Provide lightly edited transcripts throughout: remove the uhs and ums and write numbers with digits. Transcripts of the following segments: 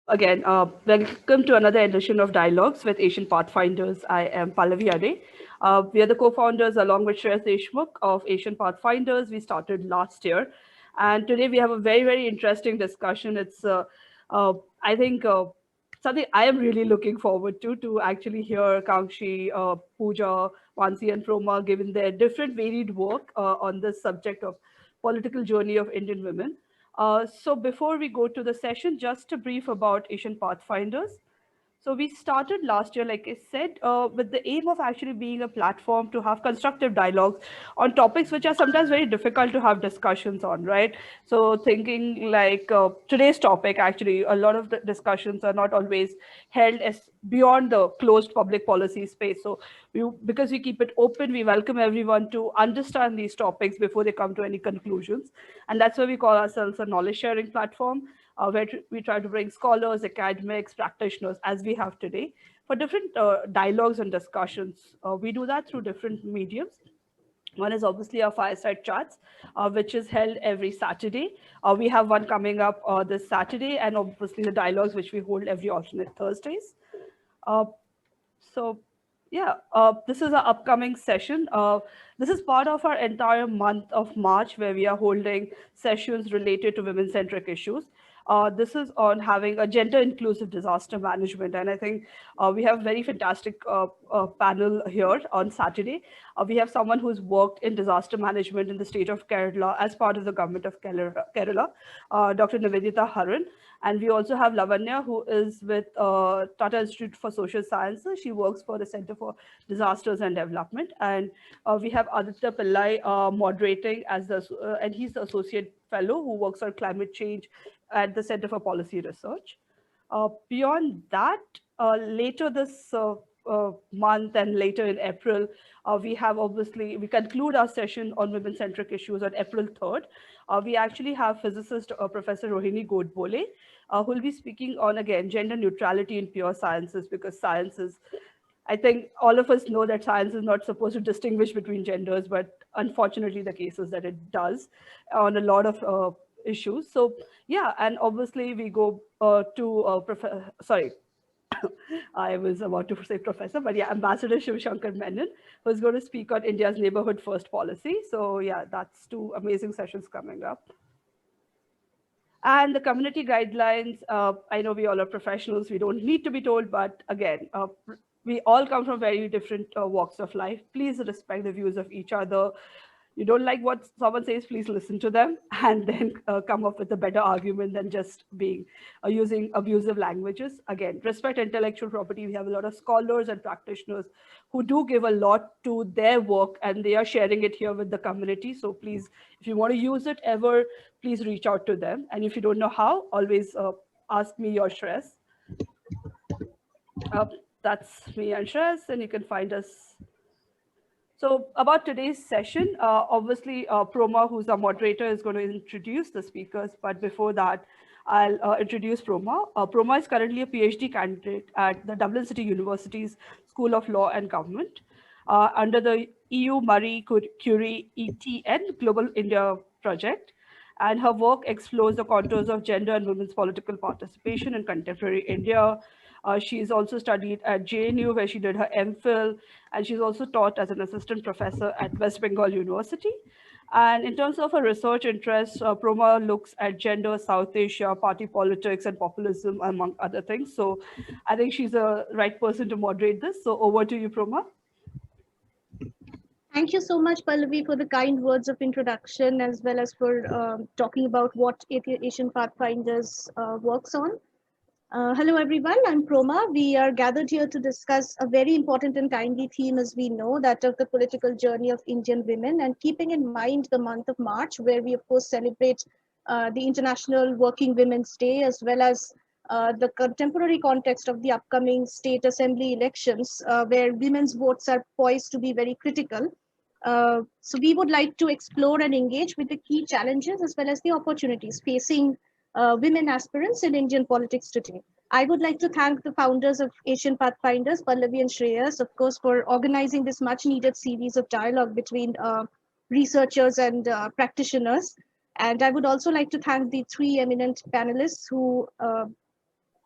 Again, welcome to another edition of Dialogues with Asian Pathfinders. I am Pallavi Ade. We are the co-founders along with Shreyas Deshmukh of Asian Pathfinders. We started last year. And today we have a very, very interesting discussion. Uh, I think, something I am really looking forward to actually hear Kamshi, Pooja, Mansi, and Proma given their different varied work on this subject of political journey of Indian women. So before we go to the session, just a brief about Asian Pathfinders. So we started last year, like I said, with the aim of actually being a platform to have constructive dialogues on topics which are sometimes very difficult to have discussions on, right? So thinking like today's topic, actually, a lot of the discussions are not always held as beyond the closed public policy space. So because we keep it open, we welcome everyone to understand these topics before they come to any conclusions. And that's why we call ourselves a knowledge sharing platform where we try to bring scholars, academics, practitioners, as we have today, for different dialogues and discussions. We do that through different mediums. One is obviously our fireside chats, which is held every Saturday. We have one coming up this Saturday, and obviously the dialogues, which we hold every alternate Thursdays. Uh, so, yeah, this is our upcoming session. This is part of our entire month of March, where we are holding sessions related to women centric issues. This is on having a gender inclusive disaster management. And I think we have a very fantastic panel here on Saturday. We have someone who's worked in disaster management in the state of Kerala as part of the government of Kerala, Dr. Nivedita Haran. And we also have Lavanya, who is with Tata Institute for Social Sciences. She works for the Center for Disasters and Development. And we have Aditya Pillai moderating and he's the associate fellow who works on climate change at the Center for Policy Research. Beyond that, later this month and later in April, we conclude our session on women centric issues on April 3rd. We actually have physicist Professor Rohini Godbole, who will be speaking on again gender neutrality in pure sciences, because science is, I think all of us know that science is not supposed to distinguish between genders, but unfortunately, the case is that it does on a lot of issues. So, yeah, and obviously, we go sorry, I was about to say professor, but yeah, Ambassador Shiv Shankar Menon, who's going to speak on India's neighborhood first policy. So, yeah, that's two amazing sessions coming up. And the community guidelines, I know we all are professionals, we don't need to be told, but again, we all come from very different walks of life. Please respect the views of each other. You don't like what someone says, please listen to them and then come up with a better argument than just being using abusive languages. Again, respect intellectual property. We have a lot of scholars and practitioners who do give a lot to their work, and they are sharing it here with the community. So please, if you want to use it ever, please reach out to them. And if you don't know how, always ask me or Shreyas. Uh, that's me and Shreyas, and you can find us. So about today's session, obviously Proma, who's our moderator, is going to introduce the speakers. But before that, I'll introduce Proma. Proma is currently a PhD candidate at the Dublin City University's School of Law and Government under the EU Marie Curie ETN Global India Project. And her work explores the contours of gender and women's political participation in contemporary India. She's also studied at JNU, where she did her MPhil, and she's also taught as an assistant professor at West Bengal University. And in terms of her research interests, Proma looks at gender, South Asia, party politics, and populism, among other things. So I think she's the right person to moderate this. So over to you, Proma. Thank you so much, Pallavi, for the kind words of introduction, as well as for talking about what Asian Pathfinders works on. Hello, everyone. I'm Proma. We are gathered here to discuss a very important and timely theme, as we know, that of the political journey of Indian women, and keeping in mind the month of March, where we, of course, celebrate the International Working Women's Day, as well as the contemporary context of the upcoming state assembly elections, where women's votes are poised to be very critical. So we would like to explore and engage with the key challenges as well as the opportunities facing women aspirants in Indian politics today. I would like to thank the founders of Asian Pathfinders, Pallavi and Shreyas, of course, for organizing this much needed series of dialogue between researchers and practitioners. And I would also like to thank the three eminent panelists who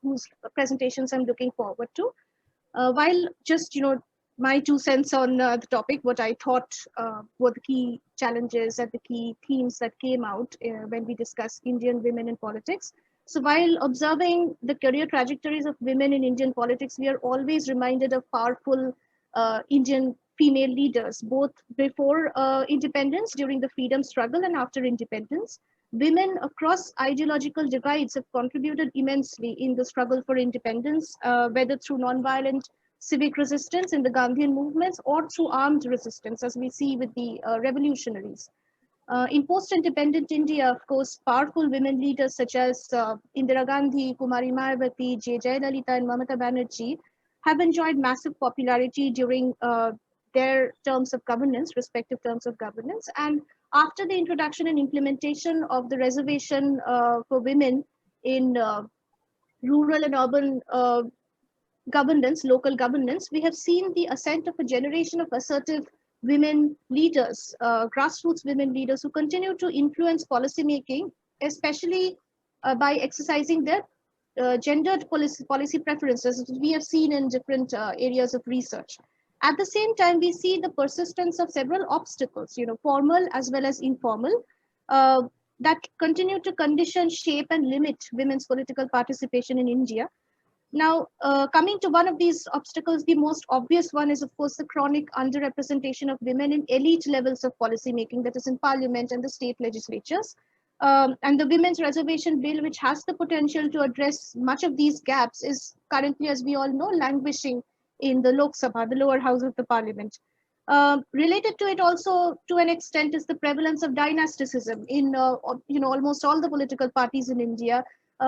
whose presentations I'm looking forward to. While just, my 2 cents on the topic, what I thought were the key challenges and the key themes that came out when we discussed Indian women in politics. So while observing the career trajectories of women in Indian politics, we are always reminded of powerful Indian female leaders, both before independence, during the freedom struggle, and after independence. Women across ideological divides have contributed immensely in the struggle for independence, whether through nonviolent civic resistance in the Gandhian movements or through armed resistance, as we see with the revolutionaries. In post-independent India, of course, powerful women leaders such as Indira Gandhi, Kumari Mayawati, J. Jayalalitha, and Mamata Banerjee have enjoyed massive popularity during their terms of governance, respective terms of governance. And after the introduction and implementation of the reservation for women in rural and urban governance, local governance, we have seen the ascent of a generation of assertive women leaders, grassroots women leaders who continue to influence policymaking, especially by exercising their gendered policy preferences, which we have seen in different areas of research. At the same time, we see the persistence of several obstacles, formal as well as informal, uh, that continue to condition, shape, and limit women's political participation in India. Now, coming to one of these obstacles, the most obvious one is, of course, the chronic underrepresentation of women in elite levels of policy making, that is in parliament and the state legislatures. And the Women's Reservation Bill, which has the potential to address much of these gaps, is currently, as we all know, languishing in the Lok Sabha, the lower house of the parliament. Related to it also, to an extent, is the prevalence of dynasticism in almost all the political parties in India,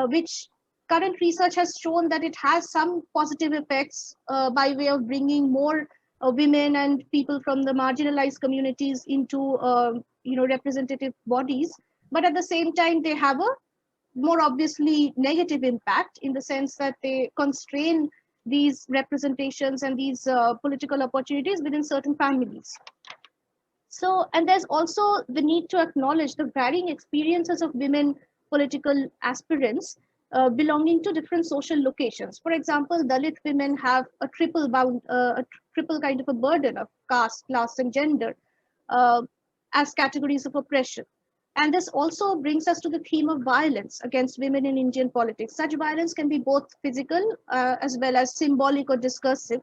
which current research has shown that it has some positive effects by way of bringing more women and people from the marginalized communities into representative bodies. But at the same time, they have a more obviously negative impact in the sense that they constrain these representations and these political opportunities within certain families. So, and there's also the need to acknowledge the varying experiences of women political aspirants belonging to different social locations. For example, Dalit women have a triple kind of a burden of caste, class, and gender uh, as categories of oppression. And this also brings us to the theme of violence against women in Indian politics. Such violence can be both physical as well as symbolic or discursive.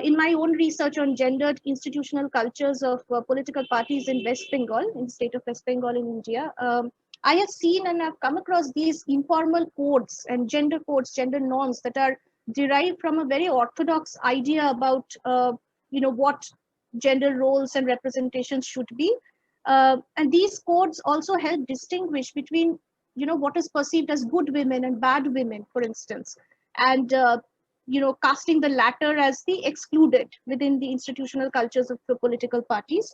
In my own research on gendered institutional cultures of political parties in West Bengal, in the state of West Bengal in India, I have seen and I've come across these informal codes, gender norms that are derived from a very orthodox idea about, what gender roles and representations should be. And these codes also help distinguish between, what is perceived as good women and bad women, for instance, and casting the latter as the excluded within the institutional cultures of the political parties.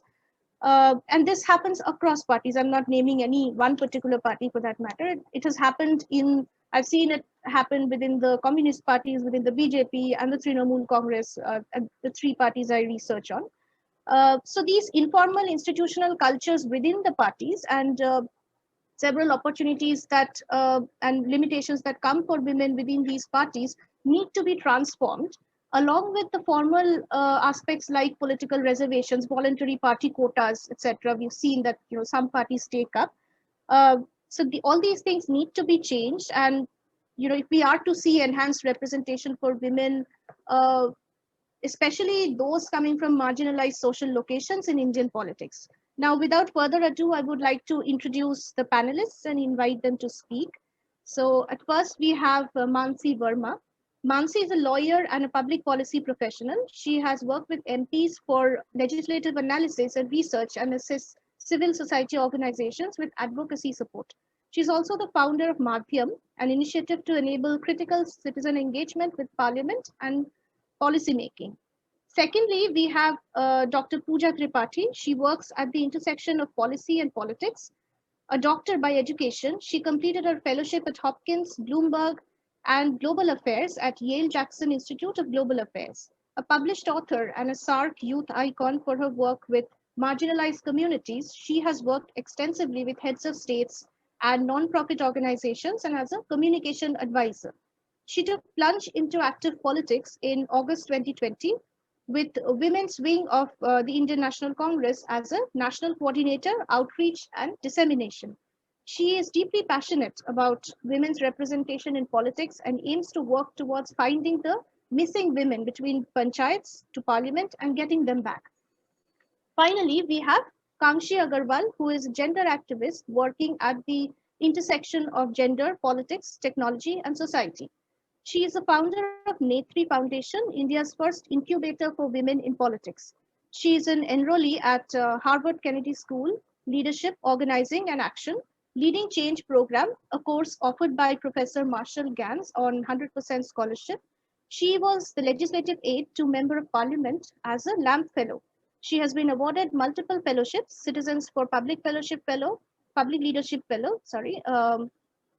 And this happens across parties. I'm not naming any one particular party for that matter. It has happened I've seen it happen within the communist parties, within the BJP and the Trinamool Congress, and the three parties I research on. So these informal institutional cultures within the parties and several opportunities that and limitations that come for women within these parties need to be transformed along with the formal aspects like political reservations, voluntary party quotas, etc. We've seen that some parties take up. All these things need to be changed, and if we are to see enhanced representation for women, especially those coming from marginalized social locations in Indian politics. Now, without further ado, I would like to introduce the panelists and invite them to speak. So at first, we have Mansi Verma. Mansi is a lawyer and a public policy professional. She has worked with MPs for legislative analysis and research and assists civil society organizations with advocacy support. She's also the founder of Madhyam, an initiative to enable critical citizen engagement with parliament and policymaking. Secondly, we have Dr. Pooja Tripathi. She works at the intersection of policy and politics. A doctor by education, she completed her fellowship at Hopkins, Bloomberg, and Global Affairs at Yale Jackson Institute of Global Affairs. A published author and a SARC youth icon for her work with marginalized communities, she has worked extensively with heads of states and non-profit organizations and as a communication advisor. She took plunge into active politics in August 2020 with Women's Wing of the Indian National Congress as a national coordinator, outreach and dissemination. She is deeply passionate about women's representation in politics and aims to work towards finding the missing women between panchayats to parliament and getting them back. Finally, we have Kamshi Agarwal, who is a gender activist working at the intersection of gender, politics, technology, and society. She is the founder of Netri Foundation, India's first incubator for women in politics. She is an enrollee at Harvard Kennedy School, Leadership, Organizing and Action, Leading Change Program, a course offered by Professor Marshall Gans on 100% scholarship. She was the legislative aide to Member of Parliament as a LAMP Fellow. She has been awarded multiple fellowships, Citizens for Public Fellowship Fellow, Public Leadership Fellow,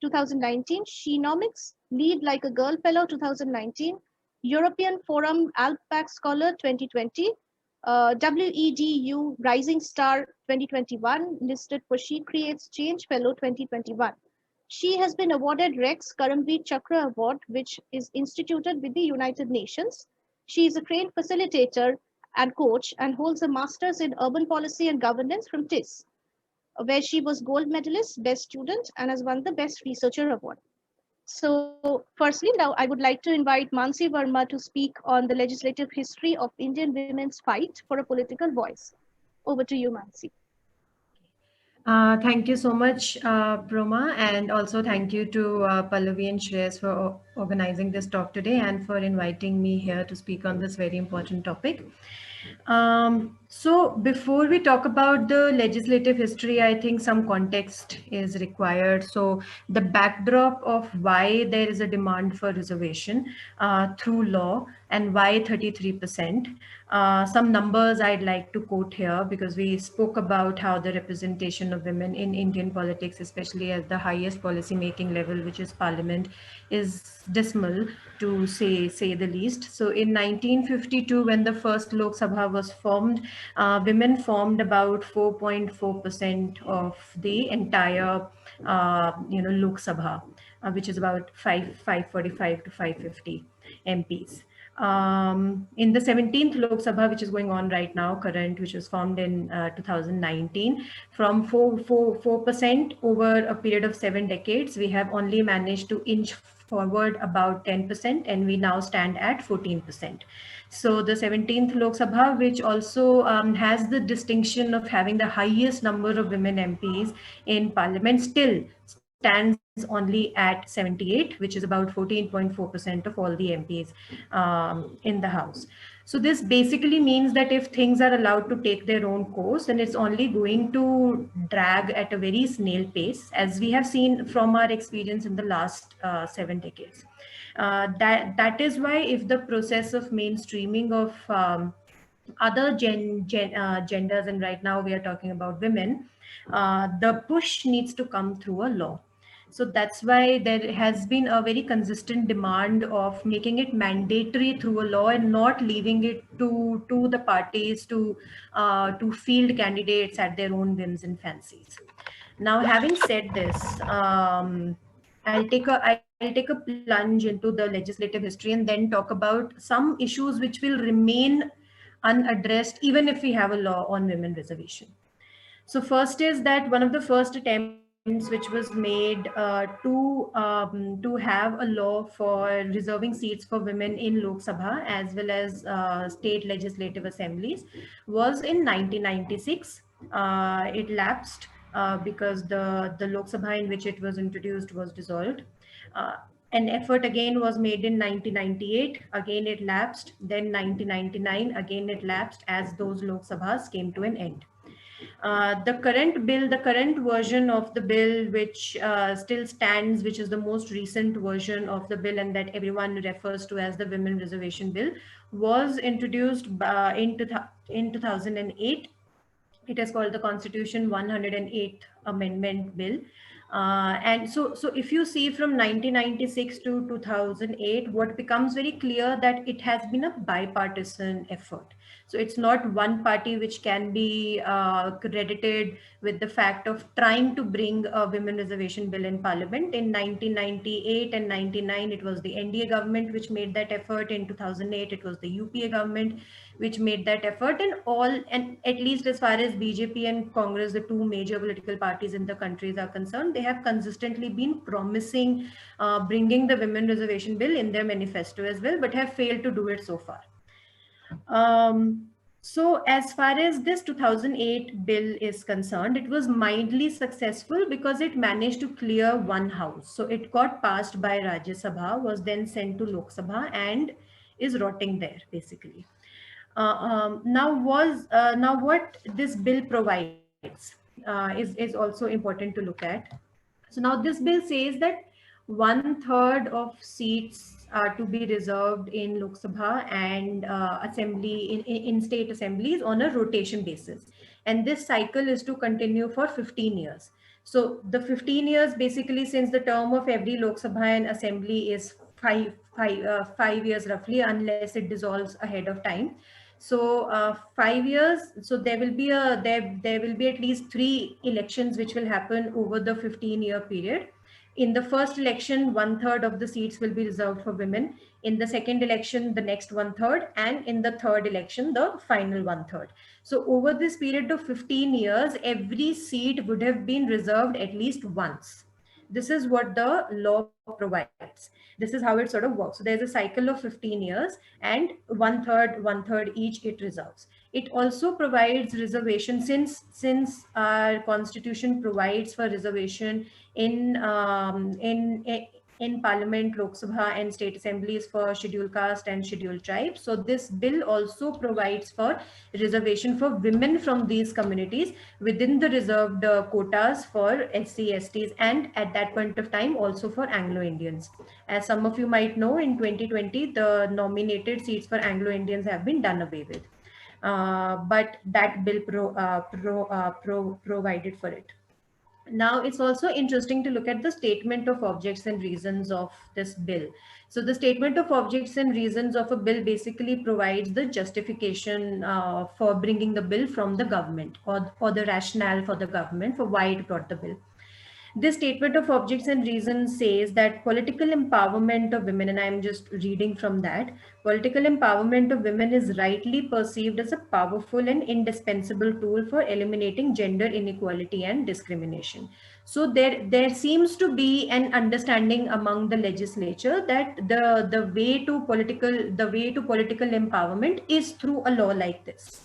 2019, Shenomics Lead Like a Girl Fellow 2019, European Forum ALPAC Scholar 2020, WEDU Rising Star 2021, listed for She Creates Change Fellow 2021. She has been awarded Rex Karamveer Chakra Award, which is instituted with the United Nations. She is a trained facilitator and coach and holds a master's in urban policy and governance from TIS, where she was gold medalist, best student, and has won the best researcher award. So firstly, now I would like to invite Mansi Verma to speak on the legislative history of Indian women's fight for a political voice. Over to you, Mansi. Thank you so much, Proma, and also thank you to Pallavi and Shreyas for organizing this talk today and for inviting me here to speak on this very important topic. So before we talk about the legislative history, I think some context is required. So the backdrop of why there is a demand for reservation through law and why 33%. Some numbers I'd like to quote here because we spoke about how the representation of women in Indian politics, especially at the highest policy making level, which is parliament, is dismal to say the least. So in 1952, when the first Lok Sabha was formed, women formed about 4.4% of the entire Lok Sabha, which is about 545 to 550 MPs. In the 17th Lok Sabha, which is going on right now, current, which was formed in 2019, from 4% over a period of 7 decades, we have only managed to inch forward about 10%, and we now stand at 14%. So the 17th Lok Sabha, which also has the distinction of having the highest number of women MPs in parliament, still stands only at 78, which is about 14.4% of all the MPs in the House. So this basically means that if things are allowed to take their own course, then it's only going to drag at a very snail pace, as we have seen from our experience in the last 7 decades. That is why if the process of mainstreaming of other genders, and right now we are talking about women, the push needs to come through a law. So that's why there has been a very consistent demand of making it mandatory through a law and not leaving it to the parties to field candidates at their own whims and fancies. Now, having said this, I'll take a plunge into the legislative history and then talk about some issues which will remain unaddressed even if we have a law on women reservation. So first is that one of the first attempts which was made to have a law for reserving seats for women in Lok Sabha as well as state legislative assemblies was in 1996. It lapsed because the Lok Sabha in which it was introduced was dissolved. An effort again was made in 1998, again it lapsed, then 1999, again it lapsed as those Lok Sabhas came to an end. The current version of the bill, which still stands, which is the most recent version of the bill and that everyone refers to as the Women Reservation Bill, was introduced in 2008. It is called the Constitution 108th Amendment Bill. And so if you see from 1996 to 2008, what becomes very clear that it has been a bipartisan effort. So it's not one party which can be credited with the fact of trying to bring a women reservation bill in parliament. In 1998 and 99, it was the NDA government which made that effort. In 2008, it was the UPA government which made that effort. And at least as far as BJP and Congress, the two major political parties in the countries are concerned, they have consistently been promising bringing the women reservation bill in their manifesto as well, but have failed to do it so far. So as far as this 2008 bill is concerned, it was mildly successful because it managed to clear one house. So it got passed by Rajya Sabha, was then sent to Lok Sabha, and is rotting there basically. Now what this bill provides is also important to look at. So now this bill says that 1/3 of seats are to be reserved in Lok Sabha and in state assemblies on a rotation basis. And this cycle is to continue for 15 years. So the 15 years, basically, since the term of every Lok Sabha and assembly is 5 years roughly, unless it dissolves ahead of time. So 5 years. So there will be at least 3 elections which will happen over the 15-year period. In the first election, 1/3 of the seats will be reserved for women. In the second election, the next 1/3, and in the third election, the final 1/3. So over this period of 15 years, every seat would have been reserved at least once. This is what the law provides. This is how it sort of works. So there's a cycle of 15 years, and 1/3 each it reserves. It also provides reservation, since our constitution provides for reservation in Parliament, Lok Sabha, and state assemblies for scheduled caste and scheduled tribes. So this bill also provides for reservation for women from these communities within the reserved quotas for SC, STs, and at that point of time also for Anglo-Indians. As some of you might know, in 2020, the nominated seats for Anglo-Indians have been done away with. But that bill provided for it. Now, it's also interesting to look at the statement of objects and reasons of this bill. So the statement of objects and reasons of a bill basically provides the justification for bringing the bill from the government, or the rationale for the government for why it brought the bill. This statement of objects and reasons says that political empowerment of women, and I'm just reading from that, political empowerment of women is rightly perceived as a powerful and indispensable tool for eliminating gender inequality and discrimination. So there seems to be an understanding among the legislature that the way to political empowerment is through a law like this.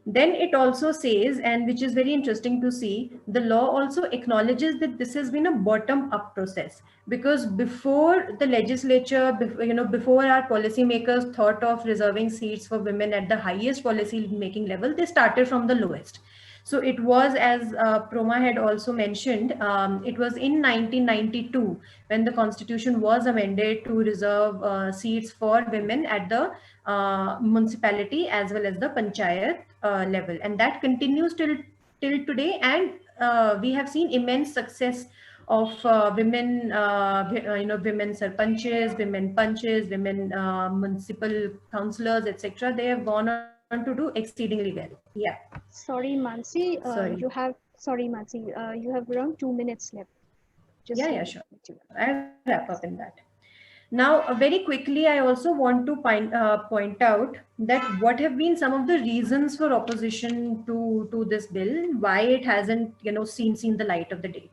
Then it also says, and which is very interesting to see, the law also acknowledges that this has been a bottom-up process, because before the legislature, before our policymakers thought of reserving seats for women at the highest policy-making level, they started from the lowest. So it was, as Proma had also mentioned, it was in 1992 when the constitution was amended to reserve seats for women at the municipality as well as the panchayat level, and that continues till today. And we have seen immense success of women, women sarpanches, women panches, women municipal councillors, etc. They have gone on to do exceedingly well. Yeah. Sorry, Mansi. Sorry. You have around 2 minutes left. Yeah, sure. I'll wrap up in that. Now, very quickly, I also want to point out that what have been some of the reasons for opposition to this bill, why it hasn't, seen the light of the day.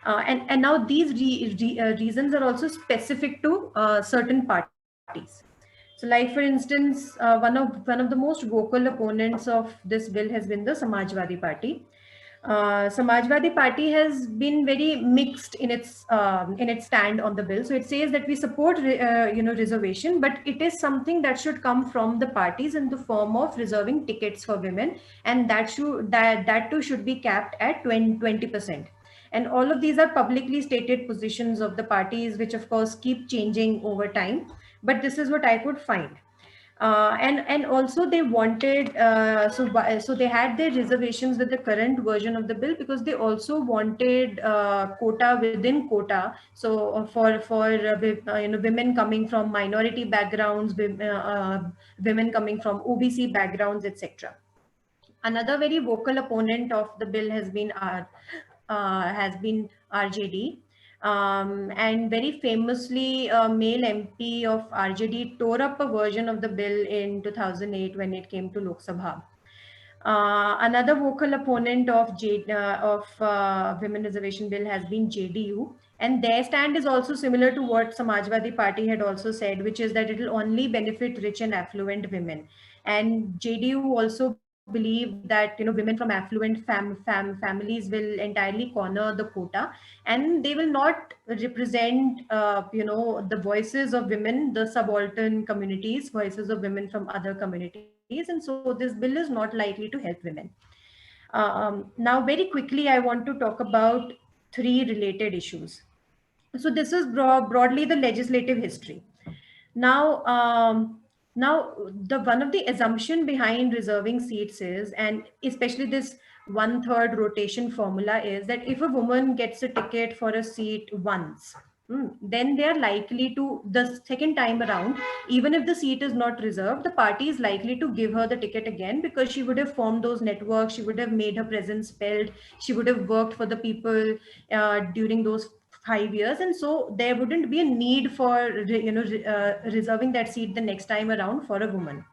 And now these reasons are also specific to certain parties. So, like for instance, one of the most vocal opponents of this bill has been the Samajwadi Party. Samajwadi Party has been very mixed in its stand on the bill. So it says that we support reservation, but it is something that should come from the parties in the form of reserving tickets for women, and that too should be capped at 20%. And all of these are publicly stated positions of the parties, which of course keep changing over time. But this is what I could find. And also they wanted so they had their reservations with the current version of the bill because they also wanted quota within quota. So women coming from minority backgrounds, women coming from OBC backgrounds, etc. Another very vocal opponent of the bill has been RJD. And very famously, a male MP of RJD tore up a version of the bill in 2008 when it came to Lok Sabha. Another vocal opponent of Women Reservation Bill has been JDU, and their stand is also similar to what Samajwadi Party had also said, which is that it will only benefit rich and affluent women. And JDU also believe that women from affluent families will entirely corner the quota, and they will not represent the voices of women, the subaltern communities, voices of women from other communities, and so this bill is not likely to help women. Now, very quickly, I want to talk about three related issues. So this is broadly the legislative history. Now, the one of the assumption behind reserving seats is, and especially this 1/3 rotation formula, is that if a woman gets a ticket for a seat once, then they are likely to, the second time around, even if the seat is not reserved, the party is likely to give her the ticket again because she would have formed those networks, she would have made her presence felt, she would have worked for the people during those 5 years, and so there wouldn't be a need for reserving that seat the next time around for a woman.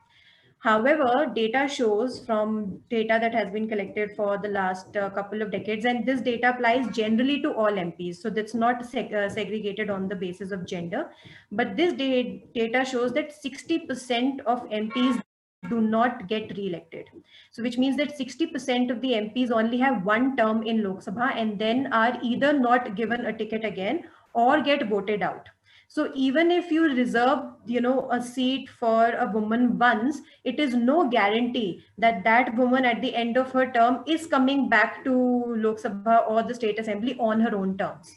However, data shows, from data that has been collected for the last couple of decades, and this data applies generally to all MPs, so that's not segregated on the basis of gender, but this data shows that 60% of MPs do not get re-elected. So which means that 60% of the MPs only have one term in Lok Sabha and then are either not given a ticket again or get voted out. So even if you reserve, a seat for a woman once, it is no guarantee that that woman at the end of her term is coming back to Lok Sabha or the state assembly on her own terms.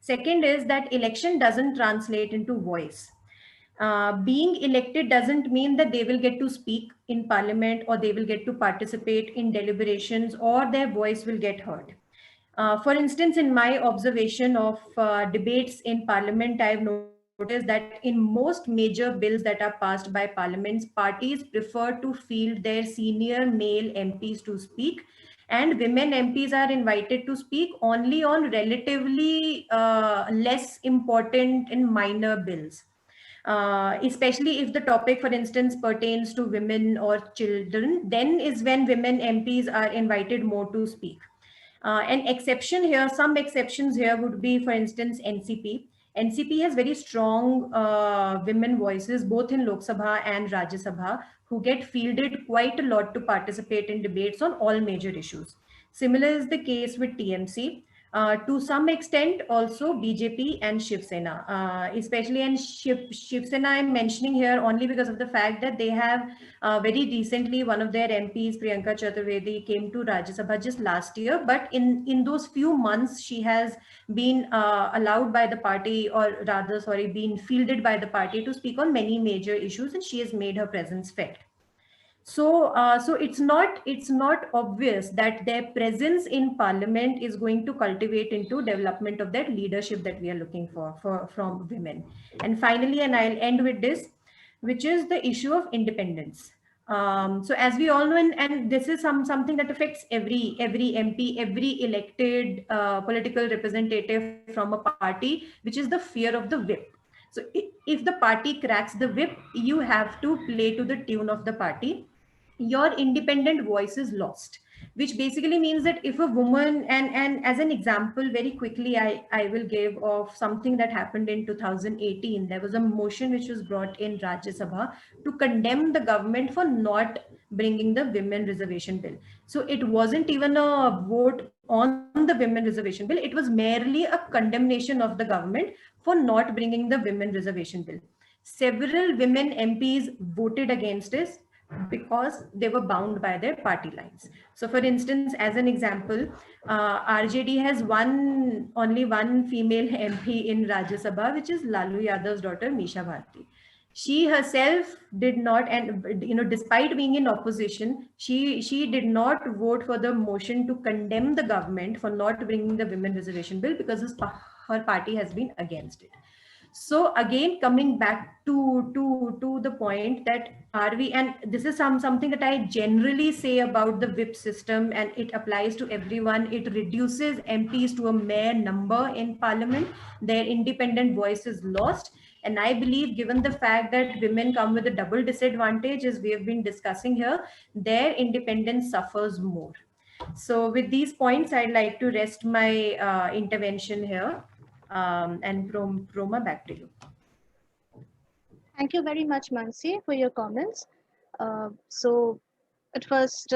Second is that election doesn't translate into voice. Being elected doesn't mean that they will get to speak in parliament or they will get to participate in deliberations or their voice will get heard. For instance, in my observation of debates in parliament, I've noticed that in most major bills that are passed by parliaments, parties prefer to field their senior male MPs to speak, and women MPs are invited to speak only on relatively less important and minor bills. Especially if the topic, for instance, pertains to women or children, then is when women MPs are invited more to speak. Some exceptions here would be, for instance, NCP. NCP has very strong women voices, both in Lok Sabha and Rajya Sabha, who get fielded quite a lot to participate in debates on all major issues. Similar is the case with TMC. To some extent, also BJP and Shiv Sena, especially in Shiv Sena, I'm mentioning here only because of the fact that they have very recently, one of their MPs, Priyanka Chaturvedi, came to Rajya Sabha just last year. But in those few months, she has been allowed by the party, or rather, sorry, been fielded by the party to speak on many major issues, and she has made her presence felt. So it's not obvious that their presence in parliament is going to cultivate into development of that leadership that we are looking for from women. And finally, and I'll end with this, which is the issue of independence. So as we all know, and this is something that affects every MP, every elected political representative from a party, which is the fear of the whip. So if the party cracks the whip, you have to play to the tune of the party. Your independent voice is lost, which basically means that if a woman, and as an example, very quickly, I will give of something that happened in 2018. There was a motion which was brought in Rajya Sabha to condemn the government for not bringing the women reservation bill. So it wasn't even a vote on the women reservation bill. It was merely a condemnation of the government for not bringing the women reservation bill. Several women MPs voted against it because they were bound by their party lines. So for instance, as an example, RJD has only one female MP in Rajya Sabha, which is Lalu Yadav's daughter, Misha Bharti. She herself did not, and despite being in opposition, she did not vote for the motion to condemn the government for not bringing the women reservation bill, because her party has been against it. So again, coming back to the point that are we, and this is something that I generally say about the whip system, and it applies to everyone. It reduces MPs to a mere number in parliament. Their independent voice is lost. And I believe, given the fact that women come with a double disadvantage, as we have been discussing here, their independence suffers more. So with these points, I'd like to rest my intervention here. And Proma, back to you. Thank you very much, Mansi, for your comments. So at first,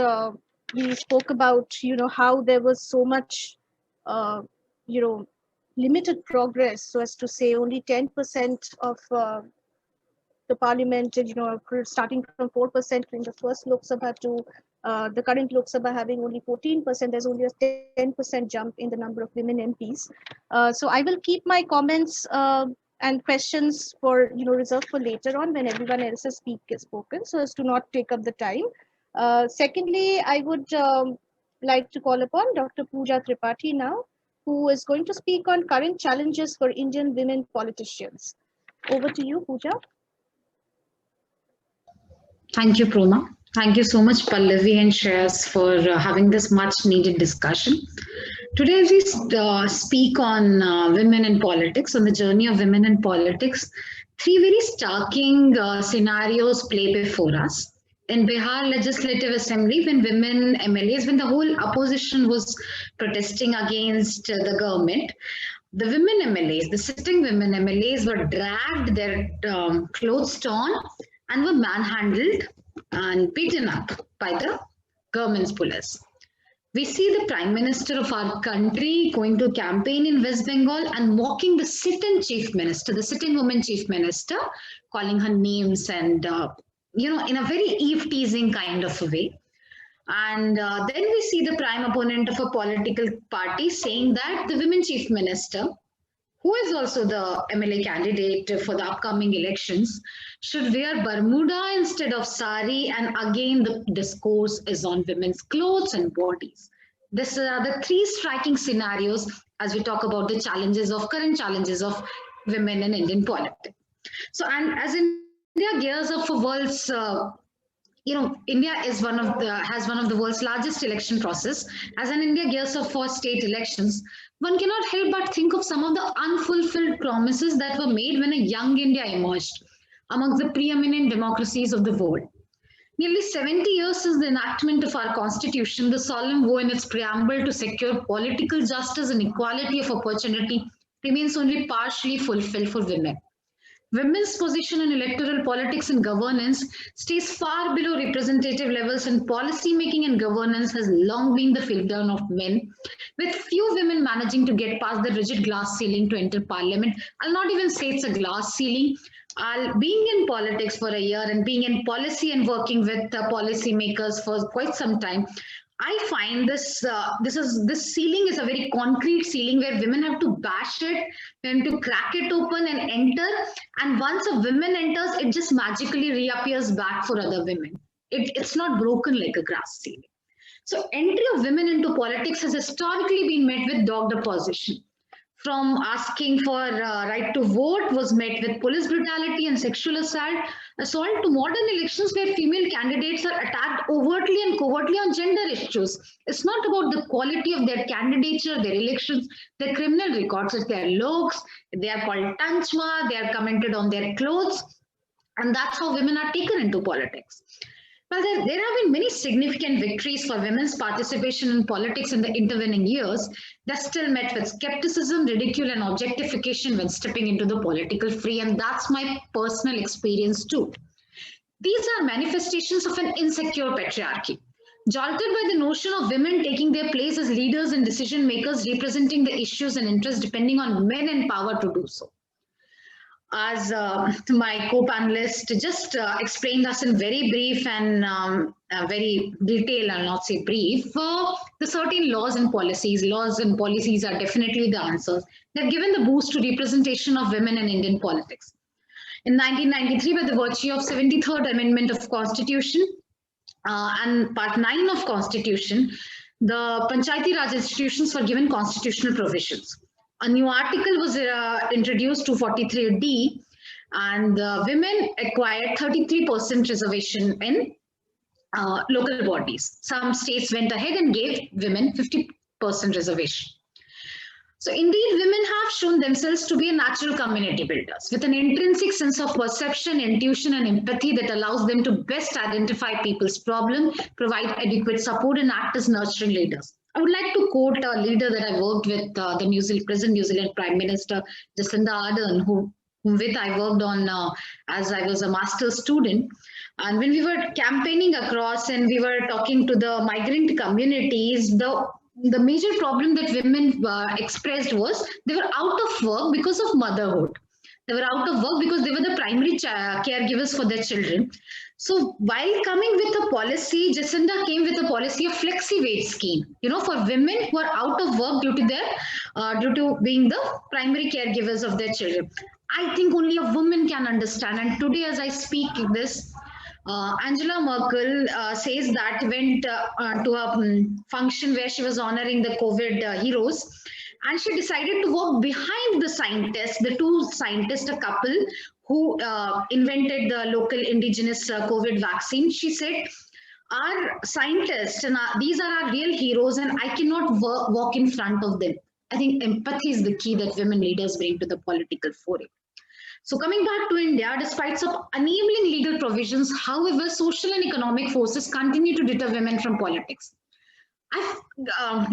we spoke about, how there was so much, limited progress, so as to say only 10% of the parliament, starting from 4% in the first Lok Sabha to the current Lok Sabha having only 14%, there's only a 10% jump in the number of women MPs. So I will keep my comments and questions for, reserved for later on when everyone else has spoken, so as to not take up the time. Secondly, I would like to call upon Dr. Pooja Tripathi now, who is going to speak on current challenges for Indian women politicians. Over to you, Pooja. Thank you, Proma. Thank you so much, Pallavi and Shreyas, for having this much needed discussion. Today, as we speak on women in politics, on the journey of women in politics, three very starking scenarios play before us. In Bihar Legislative Assembly, when women MLAs, when the whole opposition was protesting against the government, the women MLAs, the sitting women MLAs were dragged, their clothes torn, and were manhandled and beaten up by the government's police. We see the Prime Minister of our country going to campaign in West Bengal and mocking the sitting Chief Minister, the sitting woman Chief Minister, calling her names and, in a very eve-teasing kind of a way. And then we see the prime opponent of a political party saying that the women Chief Minister, who is also the MLA candidate for the upcoming elections, should wear Bermuda instead of sari, and again the discourse is on women's clothes and bodies. These are the three striking scenarios as we talk about the current challenges of women in Indian politics. So, and as India gears up for world's India has one of the world's largest election process. As an India gears up for state elections, one cannot help but think of some of the unfulfilled promises that were made when a young India emerged amongst the preeminent democracies of the world. Nearly 70 years since the enactment of our constitution, the solemn vow in its preamble to secure political justice and equality of opportunity remains only partially fulfilled for women. Women's position in electoral politics and governance stays far below representative levels, and policy making and governance has long been the field-down of men, with few women managing to get past the rigid glass ceiling to enter parliament. I'll not even say it's a glass ceiling. Being in politics for a year and being in policy and working with policy makers for quite some time, I find this ceiling is a very concrete ceiling where women have to bash it, then to crack it open and enter. And once a woman enters, it just magically reappears back for other women. It's not broken like a glass ceiling. So entry of women into politics has historically been met with dogged opposition. From asking for right to vote was met with police brutality and sexual assault to modern elections where female candidates are attacked overtly and covertly on gender issues. It's not about the quality of their candidature, their elections, their criminal records. It's their looks, they are called tanchma, they are commented on their clothes, and that's how women are taken into politics. Well, there have been many significant victories for women's participation in politics in the intervening years. They're still met with skepticism, ridicule, and objectification when stepping into the political fray, and that's my personal experience too. These are manifestations of an insecure patriarchy, jolted by the notion of women taking their place as leaders and decision makers, representing the issues and interests depending on men in power to do so. As my co-panelist just explained us in very brief and very detailed, I'll not say brief, the certain laws and policies are definitely the answers. They've given the boost to representation of women in Indian politics. in 1993 by the virtue of 73rd Amendment of Constitution and Part 9 of Constitution, the Panchayati Raj institutions were given constitutional provisions. A new article was introduced, 243D, and women acquired 33% reservation in local bodies. Some states went ahead and gave women 50% reservation. So indeed, women have shown themselves to be a natural community builders with an intrinsic sense of perception, intuition, and empathy that allows them to best identify people's problem, provide adequate support, and act as nurturing leaders. I would like to quote a leader that I worked with, the present New Zealand Prime Minister, Jacinda Ardern, whom with I worked on as I was a master's student. And when we were campaigning across and we were talking to the migrant communities, the major problem that women expressed was they were out of work because of motherhood. They were out of work because they were the primary caregivers for their children. So while coming with a policy, Jacinda came with a policy of flexi-wage scheme, for women who are out of work due to being the primary caregivers of their children. I think only a woman can understand. And today, as I speak this, Angela Merkel says that went to a function where she was honoring the COVID heroes, and she decided to work behind the scientists, the two scientists, a couple who invented the local indigenous COVID vaccine. She said, our scientists, and these are our real heroes, and I cannot walk in front of them. I think empathy is the key that women leaders bring to the political forum. So coming back to India, despite some enabling legal provisions, however, social and economic forces continue to deter women from politics. I've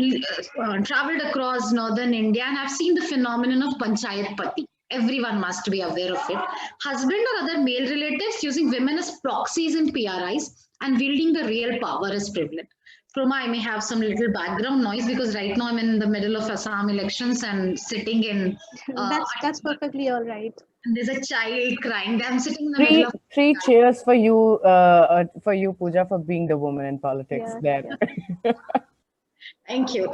traveled across northern India and I've seen the phenomenon of Panchayat Pati. Everyone must be aware of it. Husband or other male relatives using women as proxies and PRIs and wielding the real power as privilege. Proma, I may have some little background noise because right now I'm in the middle of Assam elections and sitting in... That's perfectly all right. And there's a child crying. I'm sitting in the middle of... Three cheers for you, Pooja, for being the woman in politics there. Yeah. Thank you.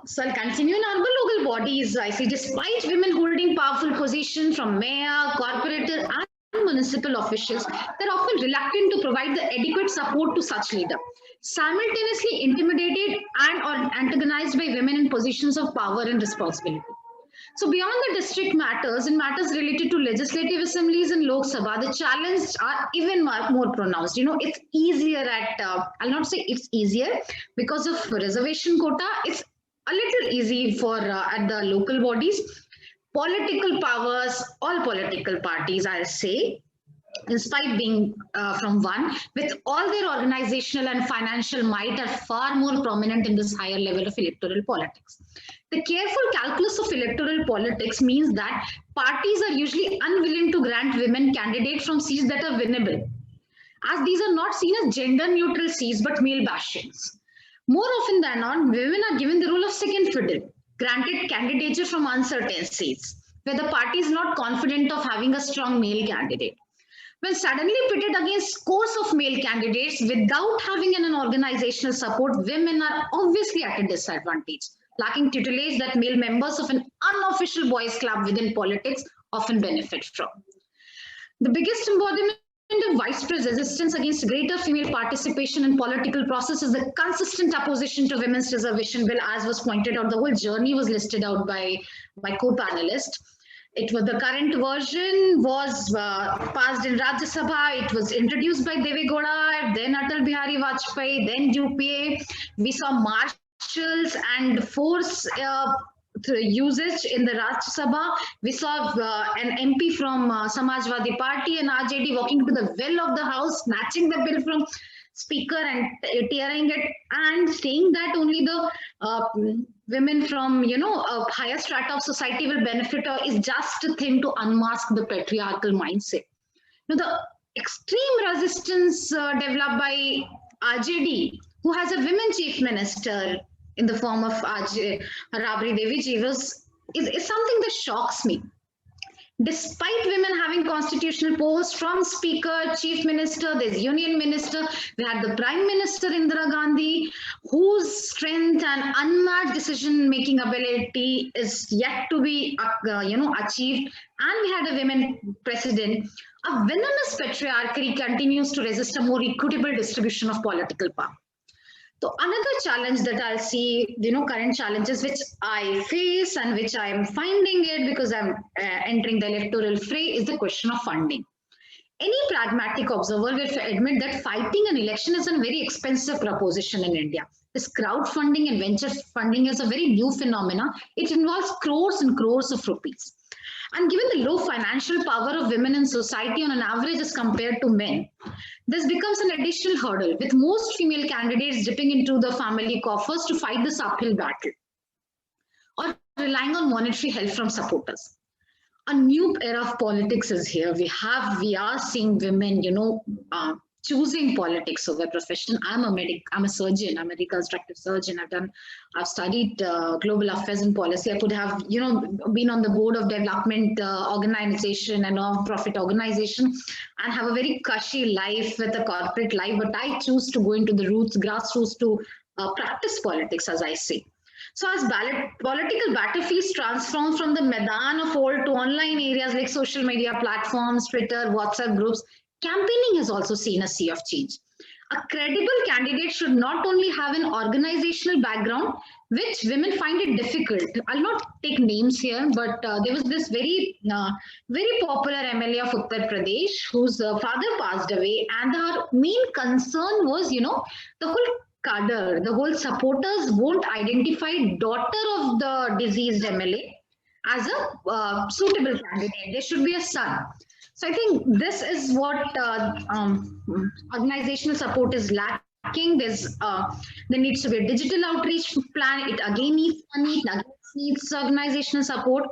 So I'll continue. In urban local bodies, I see despite women holding powerful positions from mayor, corporator, and municipal officials, they're often reluctant to provide the adequate support to such leader. Simultaneously intimidated and or antagonized by women in positions of power and responsibility. So beyond the district matters and matters related to legislative assemblies and Lok Sabha, the challenges are even more pronounced. It's easier at, I'll not say it's easier because of reservation quota. It's a little easy for at the local bodies. Political powers, all political parties, I'll say, despite being from one, with all their organizational and financial might, are far more prominent in this higher level of electoral politics. The careful calculus of electoral politics means that parties are usually unwilling to grant women candidates from seats that are winnable, as these are not seen as gender-neutral seats but male bastions. More often than not, women are given the role of second fiddle, granted candidature from uncertain seats, where the party is not confident of having a strong male candidate. When suddenly pitted against scores of male candidates without having an organizational support, women are obviously at a disadvantage, lacking tutelage that male members of an unofficial boys' club within politics often benefit from. The biggest embodiment of widespread resistance against greater female participation in political process is the consistent opposition to women's reservation bill, as was pointed out. The whole journey was listed out by my co-panelist. It was the current version was passed in Rajya Sabha. It was introduced by Deve Gowda, then Atal Bihari Vajpayee, then UPA. We saw marshals and force usage in the Rajya Sabha. We saw an MP from Samajwadi Party and RJD walking to the well of the house, snatching the bill from speaker and tearing it, and saying that only the women from a higher strata of society will benefit, or is just a thing to unmask the patriarchal mindset. The extreme resistance developed by RJD, who has a women chief minister in the form of Rabri Devi ji, is something that shocks me. Despite women having constitutional posts from speaker, chief minister, there's union minister, we had the prime minister Indira Gandhi, whose strength and unmatched decision-making ability is yet to be, achieved. And we had a women president. A venomous patriarchy continues to resist a more equitable distribution of political power. So another challenge that I'll see, current challenges which I face and which I am finding it because I'm entering the electoral fray is the question of funding. Any pragmatic observer will admit that fighting an election is a very expensive proposition in India. This crowdfunding and venture funding is a very new phenomenon. It involves crores and crores of rupees. And given the low financial power of women in society on an average as compared to men, this becomes an additional hurdle, with most female candidates dipping into the family coffers to fight this uphill battle or relying on monetary help from supporters. A new era of politics is here. We are seeing women, choosing politics over profession. I'm a surgeon. I'm a reconstructive surgeon. I've studied global affairs and policy. I could have, been on the board of development organization and non-profit organization and have a very cushy life with a corporate life. But I choose to go into the roots, grassroots to practice politics, as I say. So as political battlefields transform from the Maidan of old to online areas like social media platforms, Twitter, WhatsApp groups, campaigning has also seen a sea of change. A credible candidate should not only have an organizational background, which women find it difficult. I'll not take names here, but there was this very popular MLA of Uttar Pradesh whose father passed away, and her main concern was, the whole cadre, the whole supporters won't identify daughter of the deceased MLA as a suitable candidate. There should be a son. So I think this is what organizational support is lacking. There needs to be a digital outreach plan. It again needs money. It again needs organizational support.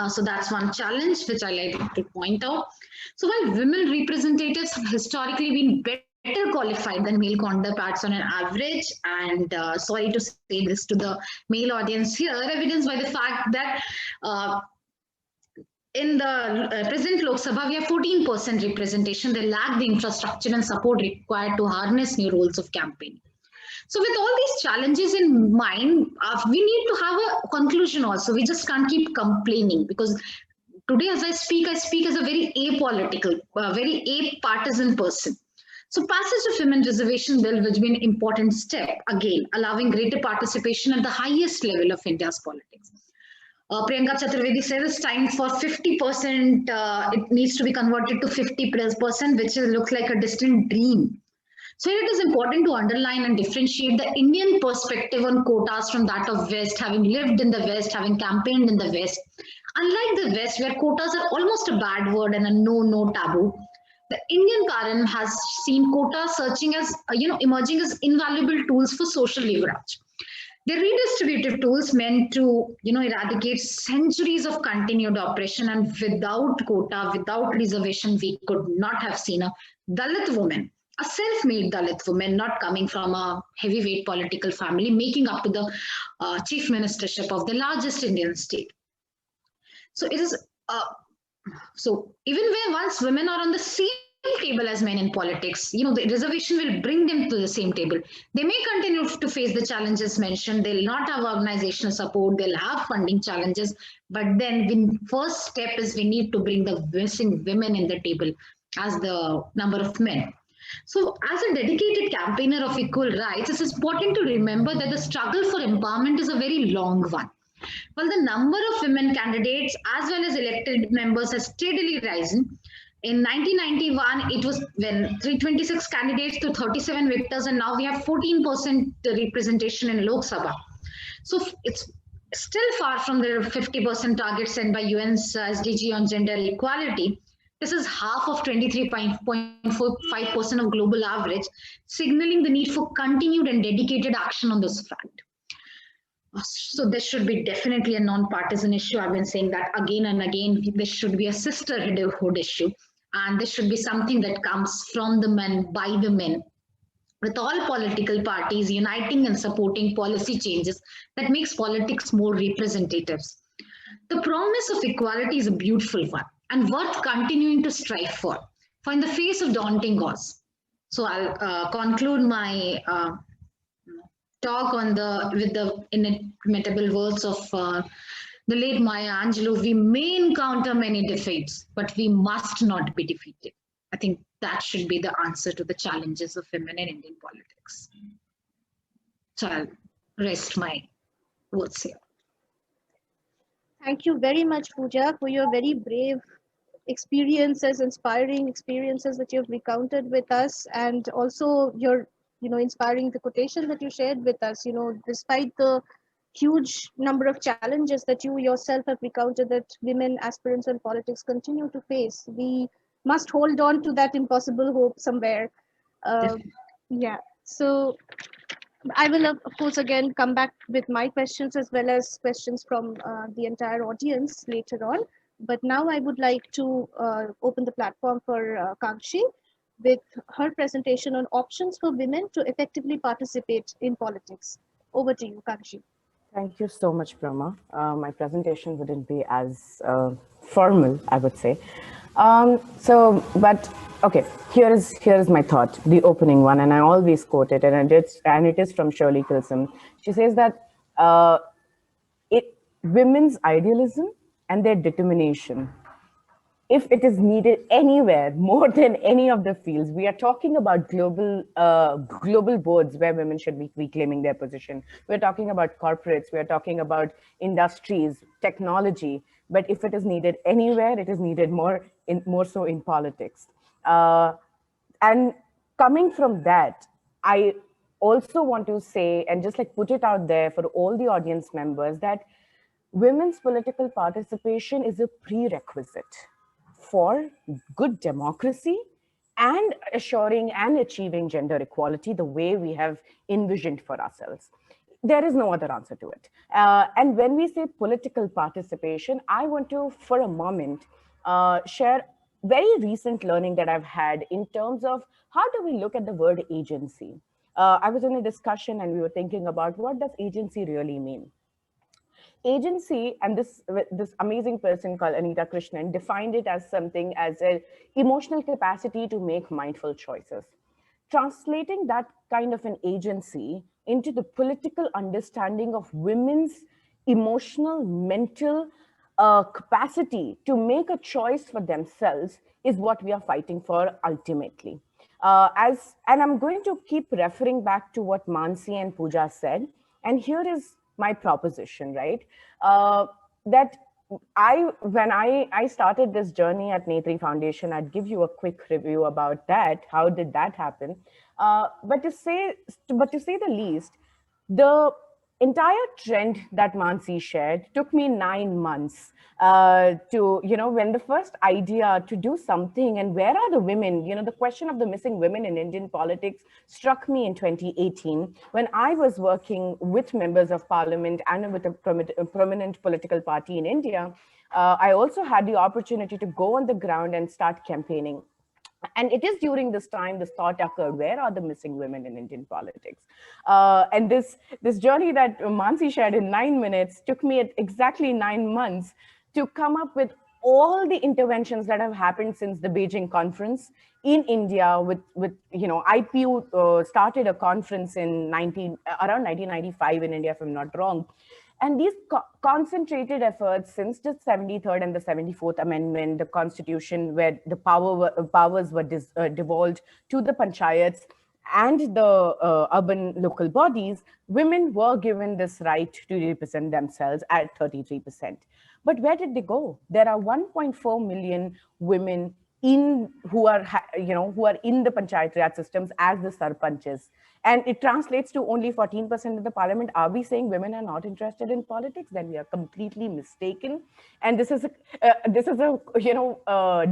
So that's one challenge which I like to point out. So while women representatives have historically been better qualified than male counterparts on an average, and sorry to say this to the male audience here, evidenced by the fact that in the present Lok Sabha, we have 14% representation. They lack the infrastructure and support required to harness new roles of campaign. So with all these challenges in mind, we need to have a conclusion also. We just can't keep complaining, because today as I speak as a very apolitical, very apartisan person. So passage of Women Reservation Bill will be an important step, again, allowing greater participation at the highest level of India's politics. Priyanka Chaturvedi says it's time for 50%, it needs to be converted to 50%, which looks like a distant dream. So it is important to underline and differentiate the Indian perspective on quotas from that of West, having lived in the West, having campaigned in the West. Unlike the West, where quotas are almost a bad word and a no taboo, the Indian parent has seen quota searching as, emerging as invaluable tools for social leverage. They're redistributive tools meant to, eradicate centuries of continued oppression, and without quota, without reservation, we could not have seen a Dalit woman, a self-made Dalit woman, not coming from a heavyweight political family, making up to the chief ministership of the largest Indian state. So it is, so even when once women are on the same table as men in politics, the reservation will bring them to the same table. They may continue to face the challenges mentioned. They'll not have organizational support. They'll have funding challenges. But then the first step is we need to bring the missing women in the table as the number of men. So as a dedicated campaigner of equal rights, it's important to remember that the struggle for empowerment is a very long one. While the number of women candidates as well as elected members has steadily risen, in 1991, it was when 326 candidates to 37 victors, and now we have 14% representation in Lok Sabha. So it's still far from the 50% target set by UN's SDG on gender equality. This is half of 23.45% of global average, signaling the need for continued and dedicated action on this front. So this should be definitely a non-partisan issue. I've been saying that again and again. This should be a sisterhood issue. And this should be something that comes from the men, by the men, with all political parties uniting and supporting policy changes that makes politics more representative. The promise of equality is a beautiful one and worth continuing to strive for in the face of daunting odds. So I'll conclude my talk on with the inimitable words of the late Maya Angelou. We may encounter many defeats, but we must not be defeated. I think that should be the answer to the challenges of women in Indian politics. So I'll rest my words here. Thank you very much, Pooja, for your very brave experiences, inspiring experiences that you've recounted with us, and also your, inspiring the quotation that you shared with us. Despite the huge number of challenges that you yourself have recounted that women aspirants in politics continue to face, we must hold on to that impossible hope somewhere. Yeah. So I will, of course, again come back with my questions as well as questions from the entire audience later on. But now I would like to open the platform for Kangshi with her presentation on options for women to effectively participate in politics. Over to you, Kangshi. Thank you so much, Brahma. My presentation wouldn't be as formal, I would say. But okay, here is my thought, the opening one, and I always quote it, and it is from Shirley Chisholm. She says that women's idealism and their determination, if it is needed anywhere more than any of the fields, we are talking about global boards where women should be reclaiming their position. We're talking about corporates, we're talking about industries, technology, but if it is needed anywhere, it is needed more so in politics. And coming from that, I also want to say, and just like put it out there for all the audience members, that women's political participation is a prerequisite for good democracy and assuring and achieving gender equality the way we have envisioned for ourselves. There is no other answer to it. And when we say political participation, I want to, for a moment, share very recent learning that I've had in terms of how do we look at the word agency. I was in a discussion and we were thinking about what does agency really mean? Agency, and this amazing person called Anita Krishnan defined it as something as an emotional capacity to make mindful choices. Translating that kind of an agency into the political understanding of women's emotional, mental capacity to make a choice for themselves is what we are fighting for ultimately. And I'm going to keep referring back to what Mansi and Pooja said, and here is my proposition, right? That when I started this journey at Netri Foundation, I'd give you a quick review about that. How did that happen? But to say the least, the entire trend that Mansi shared took me 9 months to, when the first idea to do something and where are the women, the question of the missing women in Indian politics struck me in 2018 when I was working with members of parliament and with a prominent political party in India. I also had the opportunity to go on the ground and start campaigning. And it is during this time this thought occurred, where are the missing women in Indian politics? And this journey that Mansi shared in 9 minutes took me exactly 9 months to come up with all the interventions that have happened since the Beijing conference in India with IPU started a conference in around 1995 in India, if I'm not wrong. And these concentrated efforts since the 73rd and the 74th Amendment, the Constitution, where the powers were devolved to the panchayats and the urban local bodies, women were given this right to represent themselves at 33%. But where did they go? There are 1.4 million women who are in the panchayat raj systems as the sarpanches, and it translates to only 14% of the parliament. Are we saying women are not interested in politics? Then we are completely mistaken. And this is a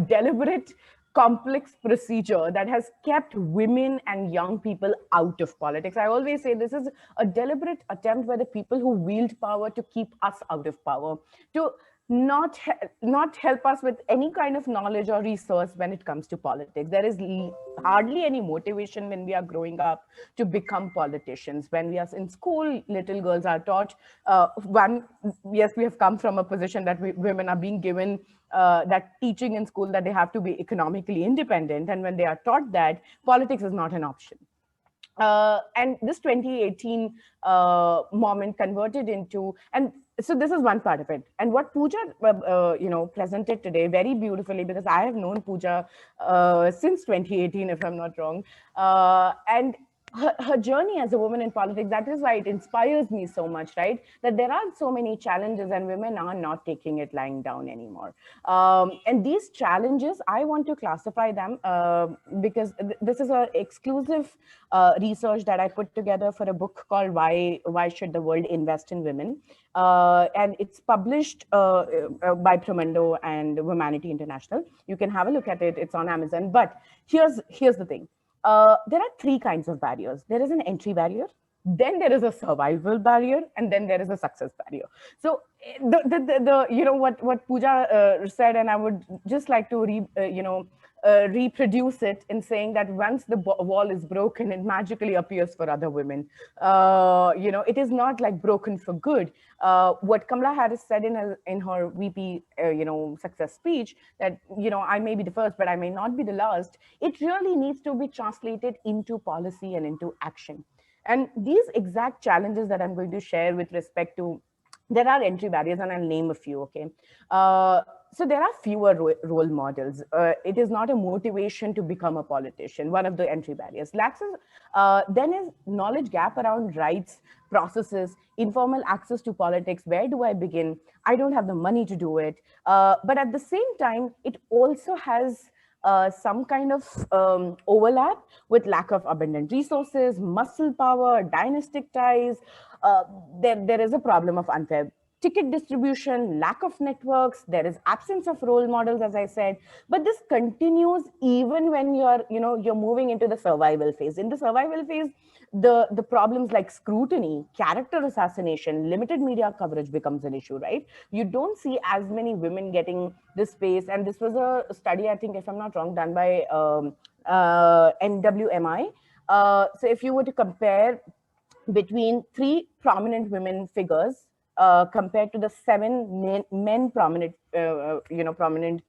deliberate, complex procedure that has kept women and young people out of politics. I always say this is a deliberate attempt by the people who wield power to keep us out of power, to not help us with any kind of knowledge or resource when it comes to politics. There is hardly any motivation when we are growing up to become politicians. When we are in school, little girls are taught, yes, we have come from a position that women are being given that teaching in school that they have to be economically independent, and when they are taught that, politics is not an option. And this 2018 moment converted into, and so this is one part of it. And what Pooja, presented today very beautifully, because I have known Pooja since 2018, if I'm not wrong, and her journey as a woman in politics, that is why it inspires me so much, right? That there are so many challenges and women are not taking it lying down anymore. And these challenges, I want to classify them because this is an exclusive research that I put together for a book called Why Should the World Invest in Women? And it's published by Promundo and Womanity International. You can have a look at it. It's on Amazon. But here's the thing. There are three kinds of barriers. There is an entry barrier, then there is a survival barrier, and then there is a success barrier. So what Pooja said, and I would just like to reproduce it in saying that once the wall is broken, it magically appears for other women. It is not like broken for good. What Kamala Harris said in her VP success speech, that I may be the first, but I may not be the last. It really needs to be translated into policy and into action. And these exact challenges that I'm going to share with respect to, there are entry barriers, and I'll name a few, okay? So there are fewer role models. It is not a motivation to become a politician, one of the entry barriers. Then is knowledge gap around rights, processes, informal access to politics. Where do I begin? I don't have the money to do it. But at the same time, it also has some kind of overlap with lack of abundant resources, muscle power, dynastic ties. There is a problem of unfair ticket distribution, lack of networks, there is absence of role models, as I said, but this continues even when you're moving into the survival phase. In the survival phase, the problems like scrutiny, character assassination, limited media coverage becomes an issue, right? You don't see as many women getting this space. And this was a study, I think, if I'm not wrong, done by NWMI. So if you were to compare between three prominent women figures compared to the seven men prominent, prominent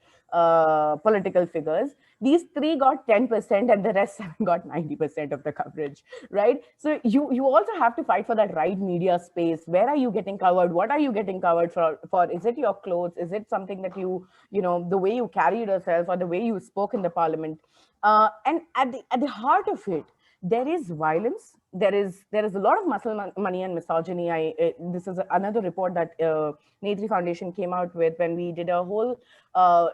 political figures, these three got 10% and the rest seven got 90% of the coverage, right? So you also have to fight for that right media space. Where are you getting covered? What are you getting covered for? Is it your clothes? Is it something that the way you carried yourself or the way you spoke in the parliament? And at the heart of it, there is violence. There is a lot of muscle money and misogyny. This is another report that Netri Foundation came out with when we did a whole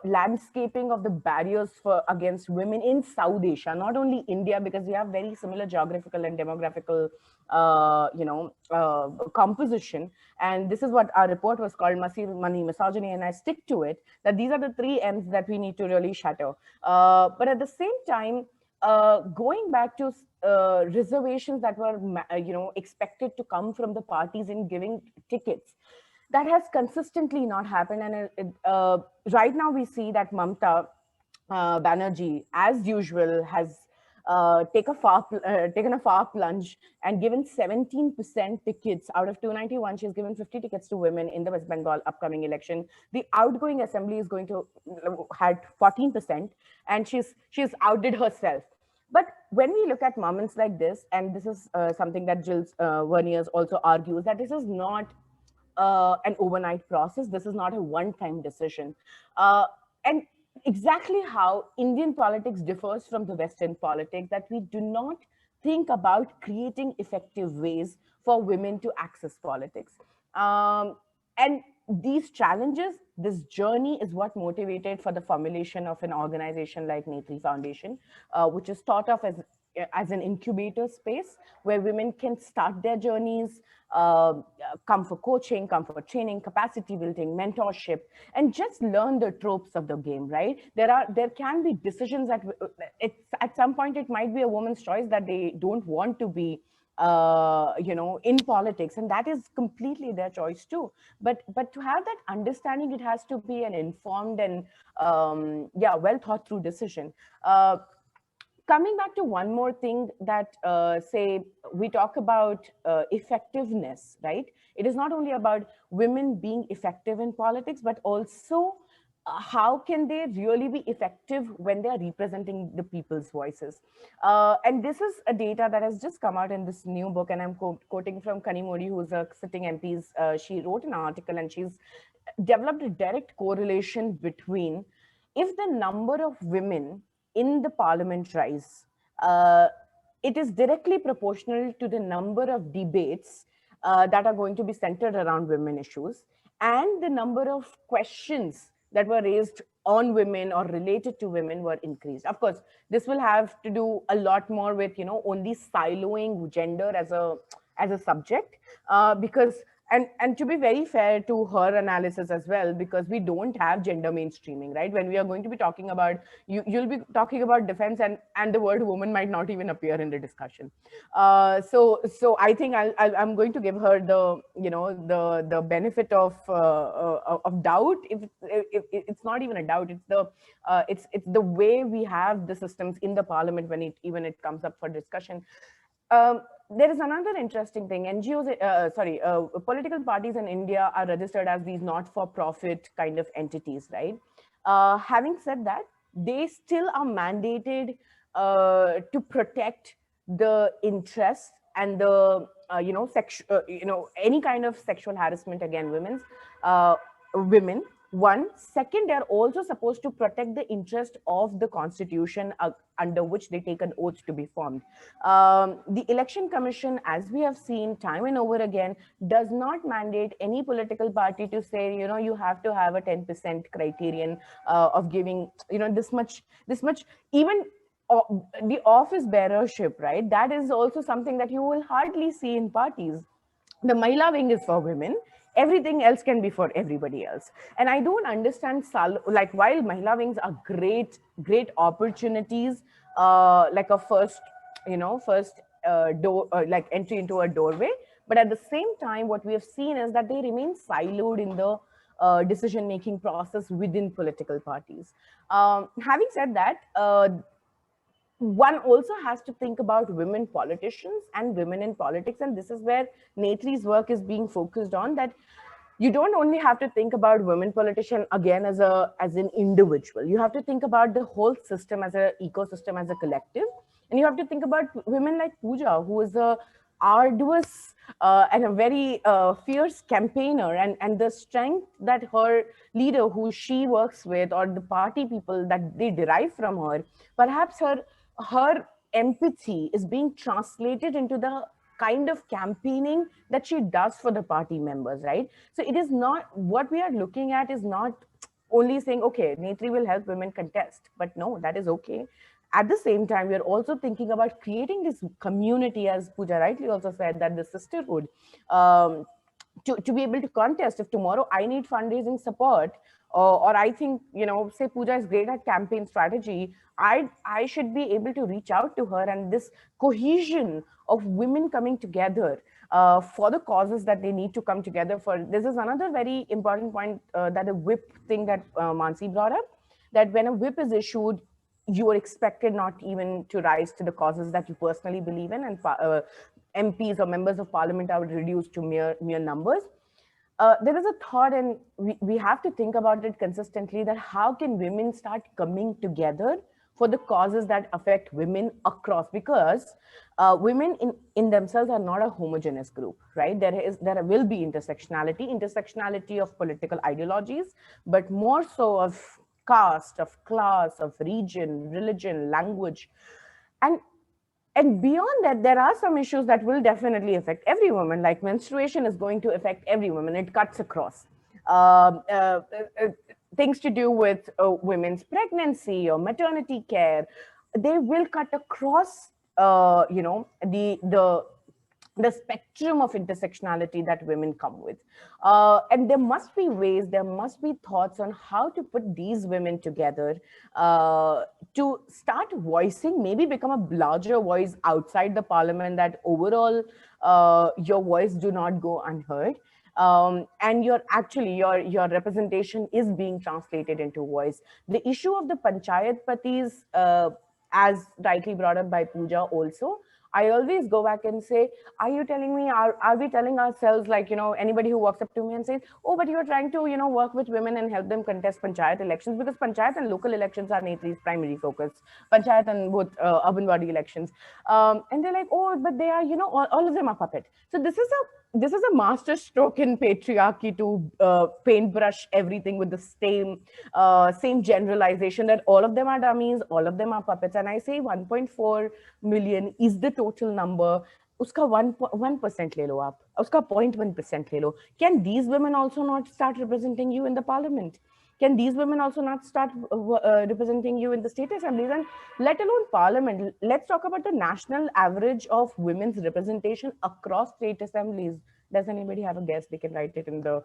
landscaping of the barriers against women in South Asia, not only India, because we have very similar geographical and demographical composition. And this is what our report was called, Muscle Money, Misogyny, and I stick to it, that these are the three M's that we need to really shatter. But at the same time, going back to reservations that were, expected to come from the parties in giving tickets, that has consistently not happened. And right now we see that Mamata Banerjee, as usual, has taken a far plunge and given 17% tickets out of 291. She's given 50 tickets to women in the West Bengal upcoming election. The outgoing assembly is going to had 14%, and she's outdid herself. But when we look at moments like this, and this is something that Jill Verniers also argues, that this is not an overnight process. This is not a one-time decision. And exactly how Indian politics differs from the Western politics, that we do not think about creating effective ways for women to access politics. And these challenges, this journey is what motivated for the formulation of an organization like Netri Foundation, which is thought of as an incubator space where women can start their journeys, come for coaching, come for training, capacity building, mentorship, and just learn the tropes of the game, right? There can be decisions that at some point it might be a woman's choice that they don't want to be in politics, and that is completely their choice too. But to have that understanding, it has to be an informed and well thought through decision. Coming back to one more thing that say we talk about effectiveness, right? It is not only about women being effective in politics, but also how can they really be effective when they are representing the people's voices. And this is a data that has just come out in this new book, and I'm quoting from Kani Modi, who's a sitting MP. She wrote an article and she's developed a direct correlation between if the number of women in the parliament rise, it is directly proportional to the number of debates that are going to be centered around women issues, and the number of questions that were raised on women or related to women were increased. Of course, this will have to do a lot more with only siloing gender as a subject, because and to be very fair to her analysis as well, because we don't have gender mainstreaming, right? When we are going to be talking about, you'll be talking about defense, and the word woman might not even appear in the discussion. So I think I'm going to give her the benefit of doubt. If it's not even a doubt, it's the way we have the systems in the parliament when it comes up for discussion. There is another interesting thing. Political parties in India are registered as these not-for-profit kind of entities, right? Having said that, they still are mandated to protect the interests and the any kind of sexual harassment against women. One, second, they're also supposed to protect the interest of the constitution under which they take an oath to be formed. The Election Commission, as we have seen time and over again, does not mandate any political party to say, you have to have a 10% criterion of giving, this much, even the office bearership, right? That is also something that you will hardly see in parties. The Mahila wing is for women. Everything else can be for everybody else. And I don't understand, while Mahila wings are great opportunities, like a first door, like entry into a doorway. But at the same time, what we have seen is that they remain siloed in the decision-making process within political parties. Having said that, one also has to think about women politicians and women in politics. And this is where Netri's work is being focused on, that you don't only have to think about women politician again as an individual. You have to think about the whole system as an ecosystem, as a collective. And you have to think about women like Pooja, who is a arduous and a very fierce campaigner, and the strength that her leader, who she works with, or the party people that they derive from her, perhaps her empathy is being translated into the kind of campaigning that she does for the party members, right? So it is not, what we are looking at is not only saying, okay, Netri will help women contest, but no, that is okay. At the same time, we are also thinking about creating this community, as Pooja rightly also said, that the sisterhood, to be able to contest. If tomorrow I need fundraising support, or I think, say Pooja is great at campaign strategy, I should be able to reach out to her, and this cohesion of women coming together for the causes that they need to come together for. This is another very important point, that the whip thing that Mansi brought up, that when a whip is issued, you are expected not even to rise to the causes that you personally believe in, and MPs or members of parliament are reduced to mere numbers. There is a thought, and we have to think about it consistently, that how can women start coming together for the causes that affect women across, because women in themselves are not a homogeneous group, right? There will be intersectionality of political ideologies, but more so of caste, of class, of region, religion, language. And beyond that, there are some issues that will definitely affect every woman, like menstruation is going to affect every woman. It cuts across. Things to do with women's pregnancy or maternity care, they will cut across, the the spectrum of intersectionality that women come with. And there must be ways, there must be thoughts on how to put these women together to start voicing, maybe become a larger voice outside the parliament, that overall your voice do not go unheard. And your representation is being translated into voice. The issue of the panchayat patis, as rightly brought up by Pooja also, I always go back and say, are you telling me, are we telling ourselves, like, anybody who walks up to me and says, oh, but you are trying to, work with women and help them contest panchayat elections, because panchayat and local elections are Netri's primary focus, panchayat and both urban body elections. And they're like, oh, but they are, all of them are puppet. So this is a master stroke in patriarchy to paintbrush everything with the same generalization that all of them are dummies, all of them are puppets. And I say 1.4 million is the total number. Uska 1% le lo aap, uska 0.1% le lo. Can these women also not start representing you in the parliament? Can these women also not start representing you in the state assemblies, and let alone parliament? Let's talk about the national average of women's representation across state assemblies. Does anybody have a guess? They can write it in the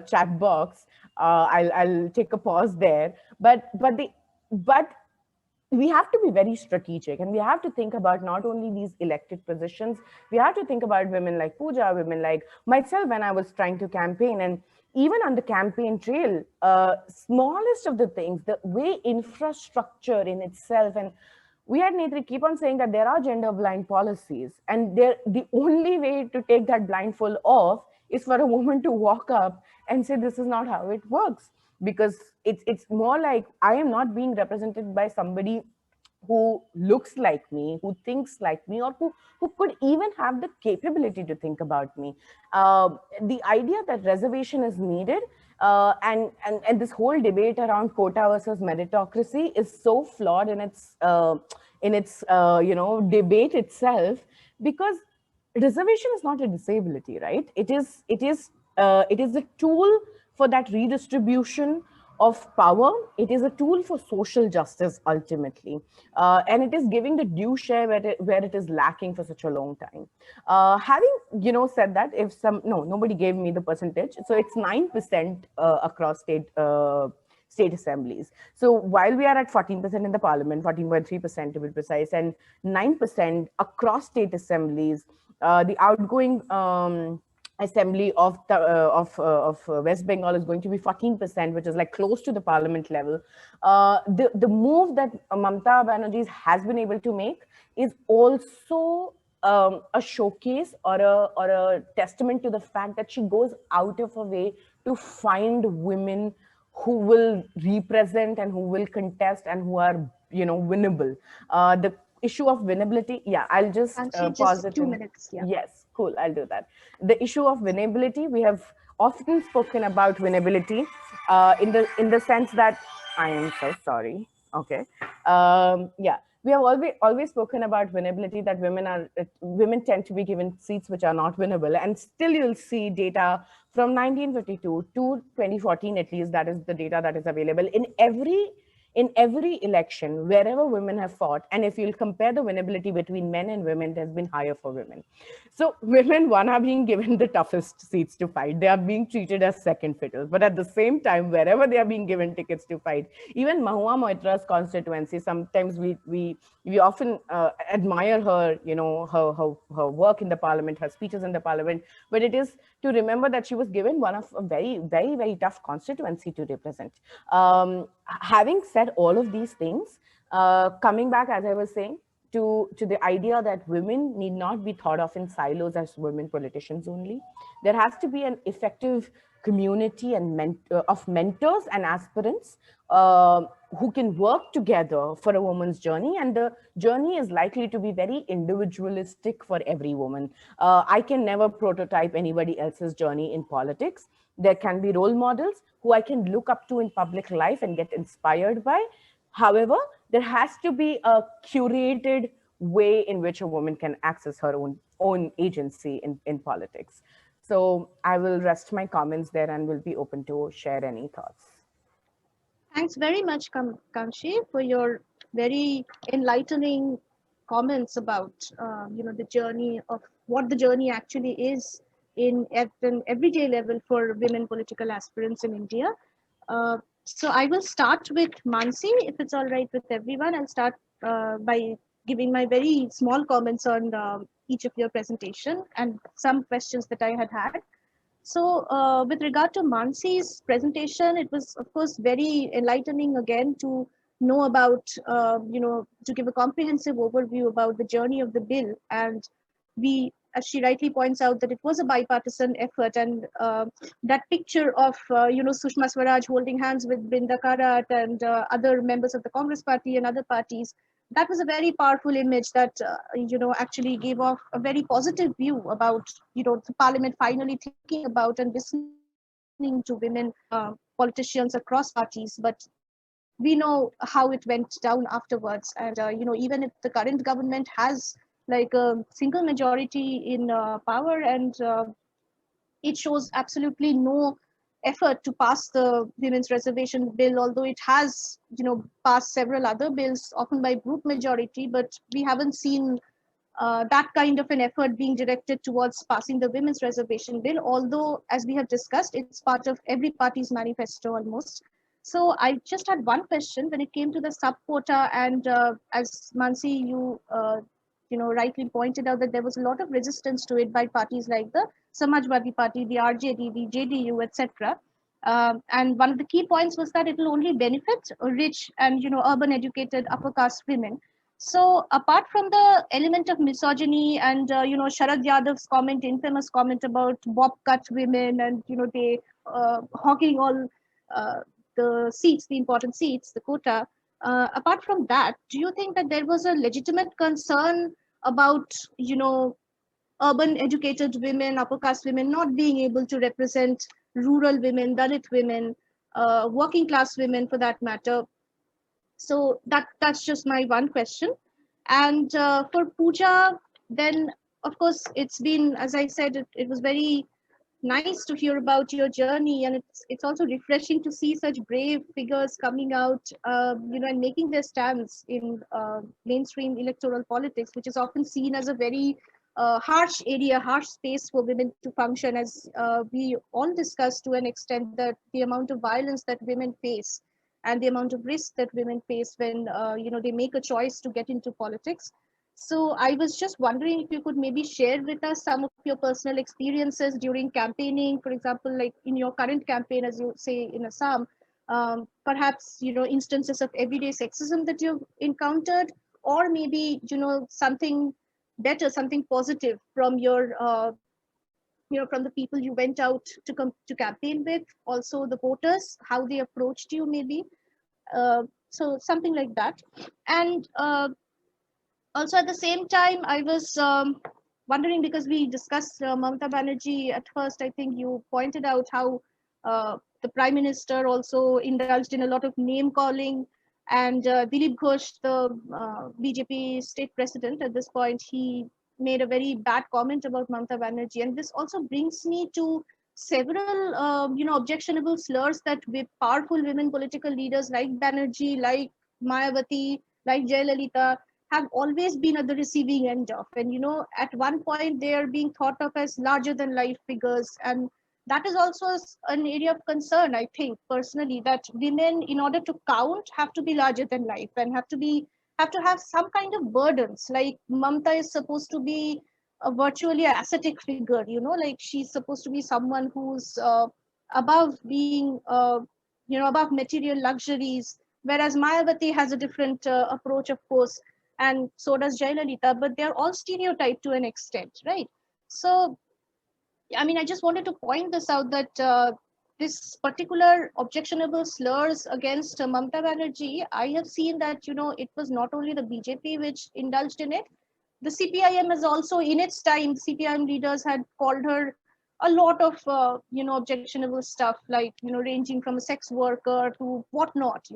chat box. I'll take a pause there. But we have to be very strategic, and we have to think about not only these elected positions, we have to think about women like Pooja, women like myself when I was trying to campaign. And even on the campaign trail, smallest of the things, the way infrastructure in itself, and we at Netri keep on saying that there are gender blind policies, and the only way to take that blindfold off is for a woman to walk up and say, this is not how it works. Because it's more like, I am not being represented by somebody who looks like me, who thinks like me, or who could even have the capability to think about me. The idea that reservation is needed, and this whole debate around quota versus meritocracy is so flawed in its debate itself, because reservation is not a disability, right? It is a tool for that redistribution of power. It is a tool for social justice ultimately, and it is giving the due share where it is lacking for such a long time. Having said that, if nobody gave me the percentage, so it's 9% across state assemblies. So while we are at 14% in the parliament, 14.3% to be precise, and 9% across state assemblies, the outgoing assembly of West Bengal is going to be 14%, which is like close to the parliament level. The move that Mamata Banerjee has been able to make is also a showcase or a testament to the fact that she goes out of her way to find women who will represent and who will contest and who are winnable. The issue of winnability, yeah, I'll just pause it. 2 minutes. Yeah. Yes, cool, I'll do that. The issue of winnability, we have often spoken about winnability in the sense that, I am so sorry. Okay. Yeah, we have always spoken about winnability, that women tend to be given seats which are not winnable, and still you'll see data from 1952 to 2014, at least that is the data that is available in every election, wherever women have fought. And if you'll compare the winnability between men and women, it has been higher for women. So women, one, are being given the toughest seats to fight. They are being treated as second fiddle. But at the same time, wherever they are being given tickets to fight, even Mahua Moitra's constituency, sometimes we often admire her, her work in the parliament, her speeches in the parliament. But it is to remember that she was given one of a very, very, very tough constituency to represent. Having said all of these things, coming back, as I was saying, to the idea that women need not be thought of in silos as women politicians only. There has to be an effective community and of mentors and aspirants who can work together for a woman's journey. And the journey is likely to be very individualistic for every woman. I can never prototype anybody else's journey in politics. There can be role models who I can look up to in public life and get inspired by. However, there has to be a curated way in which a woman can access her own agency in politics. So I will rest my comments there and will be open to share any thoughts. Thanks very much, Kanshi, for your very enlightening comments about the journey of what the journey actually is at an everyday level for women political aspirants in India. So I will start with Mansi, if it's all right with everyone. I'll start by giving my very small comments on each of your presentation and some questions that I had. So with regard to Mansi's presentation, it was of course very enlightening again to know about, to give a comprehensive overview about the journey of the bill. And as she rightly points out, that it was a bipartisan effort, and that picture of, Sushma Swaraj holding hands with Brinda Karat and other members of the Congress party and other parties, that was a very powerful image that, actually gave off a very positive view about, the parliament finally thinking about and listening to women politicians across parties. But we know how it went down afterwards. And, even if the current government has like a single majority in power, and it shows absolutely no effort to pass the women's reservation bill, although it has, passed several other bills, often by group majority, but we haven't seen that kind of an effort being directed towards passing the women's reservation bill, although, as we have discussed, it's part of every party's manifesto almost. So I just had one question when it came to the sub quota, and as Mansi, rightly pointed out, that there was a lot of resistance to it by parties like the Samajwadi Party, the RJD, the JDU, etc. And one of the key points was that it will only benefit rich and urban educated upper caste women. So apart from the element of misogyny and Sharad Yadav's infamous comment about bob cut women, and they hogging all the seats, the important seats, the quota. Apart from that, do you think that there was a legitimate concern about urban educated women, upper caste women not being able to represent rural women, Dalit women, working class women for that matter? So that's just my one question. And for Pooja, then of course it's been, as I said, it was very nice to hear about your journey, and it's also refreshing to see such brave figures coming out, and making their stands in mainstream electoral politics, which is often seen as a very harsh area, harsh space for women to function, as we all discussed to an extent, that the amount of violence that women face and the amount of risk that women face when they make a choice to get into politics. So I was just wondering if you could maybe share with us some of your personal experiences during campaigning, for example, like in your current campaign, as you say, in Assam, perhaps, instances of everyday sexism that you've encountered, or maybe, something better, something positive from your, from the people you went out to campaign with, also the voters, how they approached you maybe. So something like that. And also at the same time, I was wondering, because we discussed Mamata Banerjee at first, I think you pointed out how the Prime Minister also indulged in a lot of name calling, and Dilip Ghosh, the BJP state president at this point, he made a very bad comment about Mamata Banerjee. And this also brings me to several, objectionable slurs that powerful women political leaders like Banerjee, like Mayawati, like Jayalalitha have always been at the receiving end of. And, at one point they are being thought of as larger than life figures. And that is also an area of concern, I think, personally, that women, in order to count, have to be larger than life and have to have some kind of burdens. Like Mamta is supposed to be a virtually ascetic figure, like she's supposed to be someone who's above being, above material luxuries, whereas Mayawati has a different approach, of course, and so does Jayalalitha, but they're all stereotyped to an extent, right? So, I mean, I just wanted to point this out, that this particular objectionable slurs against Mamata Banerjee, I have seen that, it was not only the BJP which indulged in it. The CPIM has also, in its time, CPIM leaders had called her a lot of, objectionable stuff, like, ranging from a sex worker to whatnot.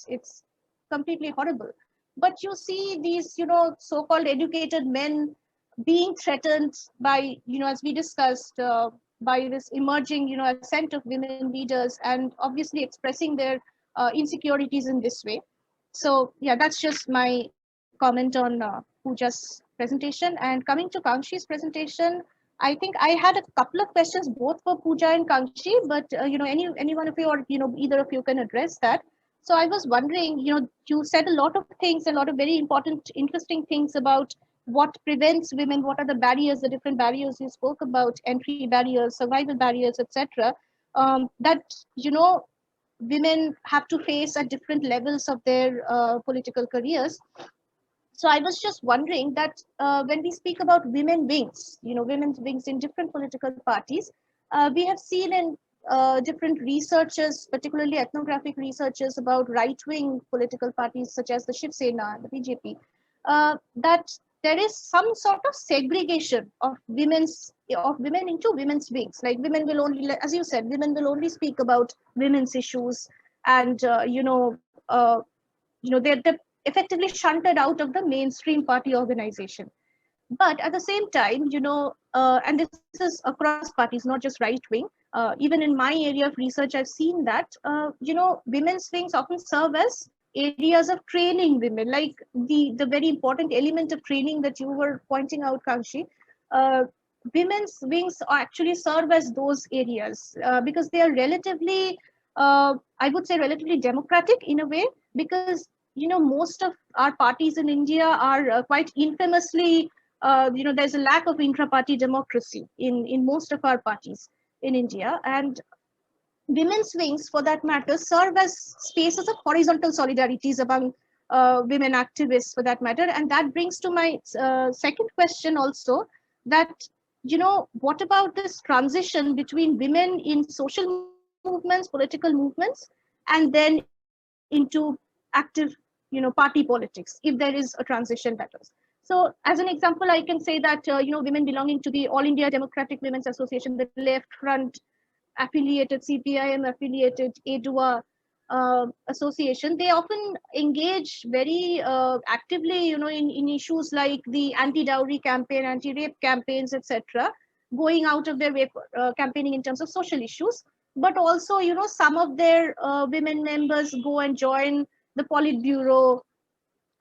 It's completely horrible. But you see these, so-called educated men being threatened by, as we discussed, by this emerging, ascent of women leaders, and obviously expressing their insecurities in this way. So yeah, that's just my comment on Pooja's presentation. And coming to Kangshi's presentation, I think I had a couple of questions both for Pooja and Kangshi, but any one of you, or either of you can address that. So I was wondering, you said a lot of things, a lot of very important, interesting things about what prevents women, what are the barriers, the different barriers you spoke about, entry barriers, survival barriers, etc. That women have to face at different levels of their political careers. So I was just wondering that when we speak about women's wings in different political parties, we have seen in different researchers, particularly ethnographic researchers about right-wing political parties such as the Shiv Sena, the BJP, that there is some sort of segregation of women into women's wings. Like women will only, as you said, women will only speak about women's issues, and they're effectively shunted out of the mainstream party organization. But at the same time, and this is across parties, not just right wing. Even in my area of research, I've seen that women's wings often serve as areas of training women, like the very important element of training that you were pointing out, Kangshi. Women's wings actually serve as those areas because they are relatively, I would say, relatively democratic in a way, because most of our parties in India are quite infamously, there's a lack of intra-party democracy in most of our parties in India. And women's wings, for that matter, serve as spaces of horizontal solidarities among women activists, for that matter. And that brings to my second question also, that, what about this transition between women in social movements, political movements, and then into active, party politics, if there is a transition that is. So as an example, I can say that, women belonging to the All India Democratic Women's Association, the Left Front affiliated, CPIM affiliated ADUA association, they often engage very actively, in issues like the anti-dowry campaign, anti-rape campaigns, etc., going out of their way campaigning in terms of social issues. But also, some of their women members go and join the Politburo,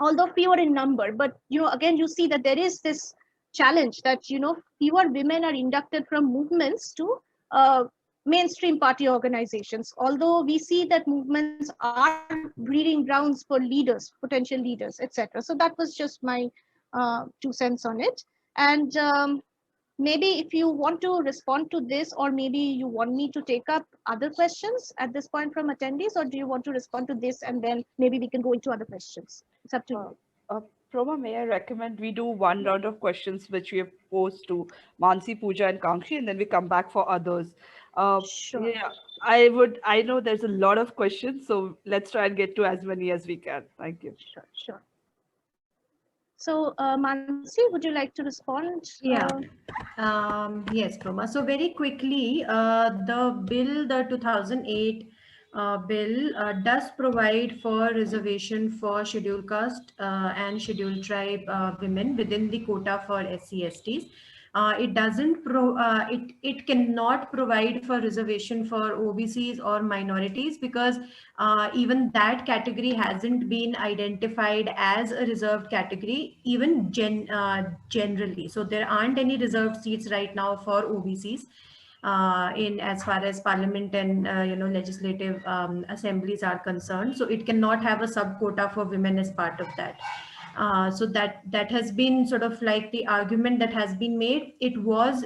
although fewer in number. But, again, you see that there is this challenge that, fewer women are inducted from movements to mainstream party organizations, although we see that movements are breeding grounds for leaders, potential leaders, etc. So that was just my 2 cents on it. And maybe if you want to respond to this, or maybe you want me to take up other questions at this point from attendees, or do you want to respond to this and then maybe we can go into other questions? It's up to you. Proma, may I recommend we do one round of questions which we have posed to Mansi, Pooja, and Kangshi, and then we come back for others. Sure. Yeah, I know there's a lot of questions, so let's try and get to as many as we can. Thank you. Sure. So, Mansi, would you like to respond? Yeah. Yes, Proma. So very quickly, the 2008 bill does provide for reservation for scheduled caste and scheduled tribe women within the quota for SC/STs. It doesn't it cannot provide for reservation for OBCs or minorities, because even that category hasn't been identified as a reserved category, even generally. So there aren't any reserved seats right now for OBCs in as far as parliament and legislative assemblies are concerned. So it cannot have a sub quota for women as part of that. So that has been sort of like the argument that has been made. It was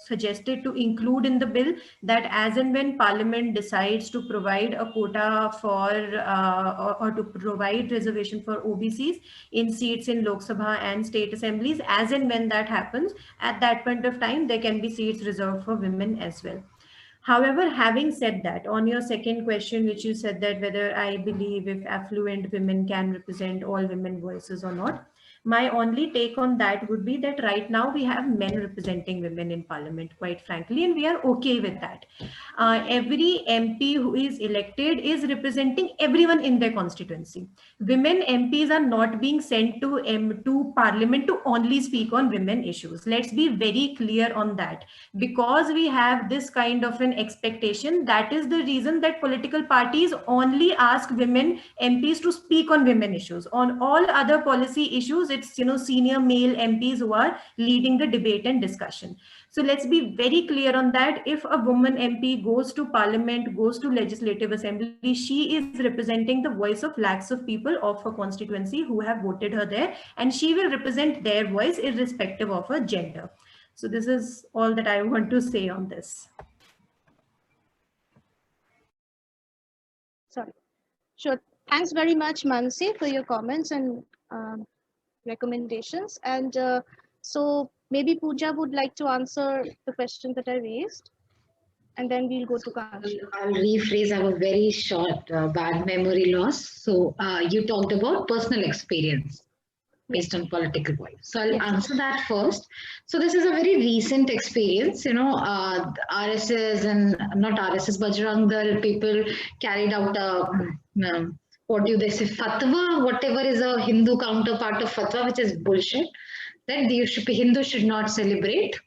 suggested to include in the bill that as and when Parliament decides to provide a quota for or to provide reservation for OBCs in seats in Lok Sabha and state assemblies, as and when that happens, at that point of time there can be seats reserved for women as well. However, having said that, on your second question, which you said that whether I believe if affluent women can represent all women voices or not, my only take on that would be that right now we have men representing women in parliament, quite frankly, and we are okay with that. Every MP who is elected is representing everyone in their constituency. Women MPs are not being sent to parliament to only speak on women issues. Let's be very clear on that. Because we have this kind of an expectation, that is the reason that political parties only ask women MPs to speak on women issues. On all other policy issues, its senior male MPs who are leading the debate and discussion. So let's be very clear on that. If a woman MP goes to parliament, goes to legislative assembly, she is representing the voice of lakhs of people of her constituency who have voted her there, and she will represent their voice irrespective of her gender. So this is all that I want to say on this. Sorry. Sure. Thanks very much, Mansi, for your comments and recommendations. And so maybe Pooja would like to answer the question that I raised, and then we'll go to Kanchi. I'll rephrase. I have a very short, bad memory loss. So you talked about personal experience based on political voice. So I'll answer that first. So this is a very recent experience. RSS and not RSS, Bajrang Dal people carried out a what do they say, fatwa, whatever is a Hindu counterpart of fatwa, which is bullshit, that Hindus should not celebrate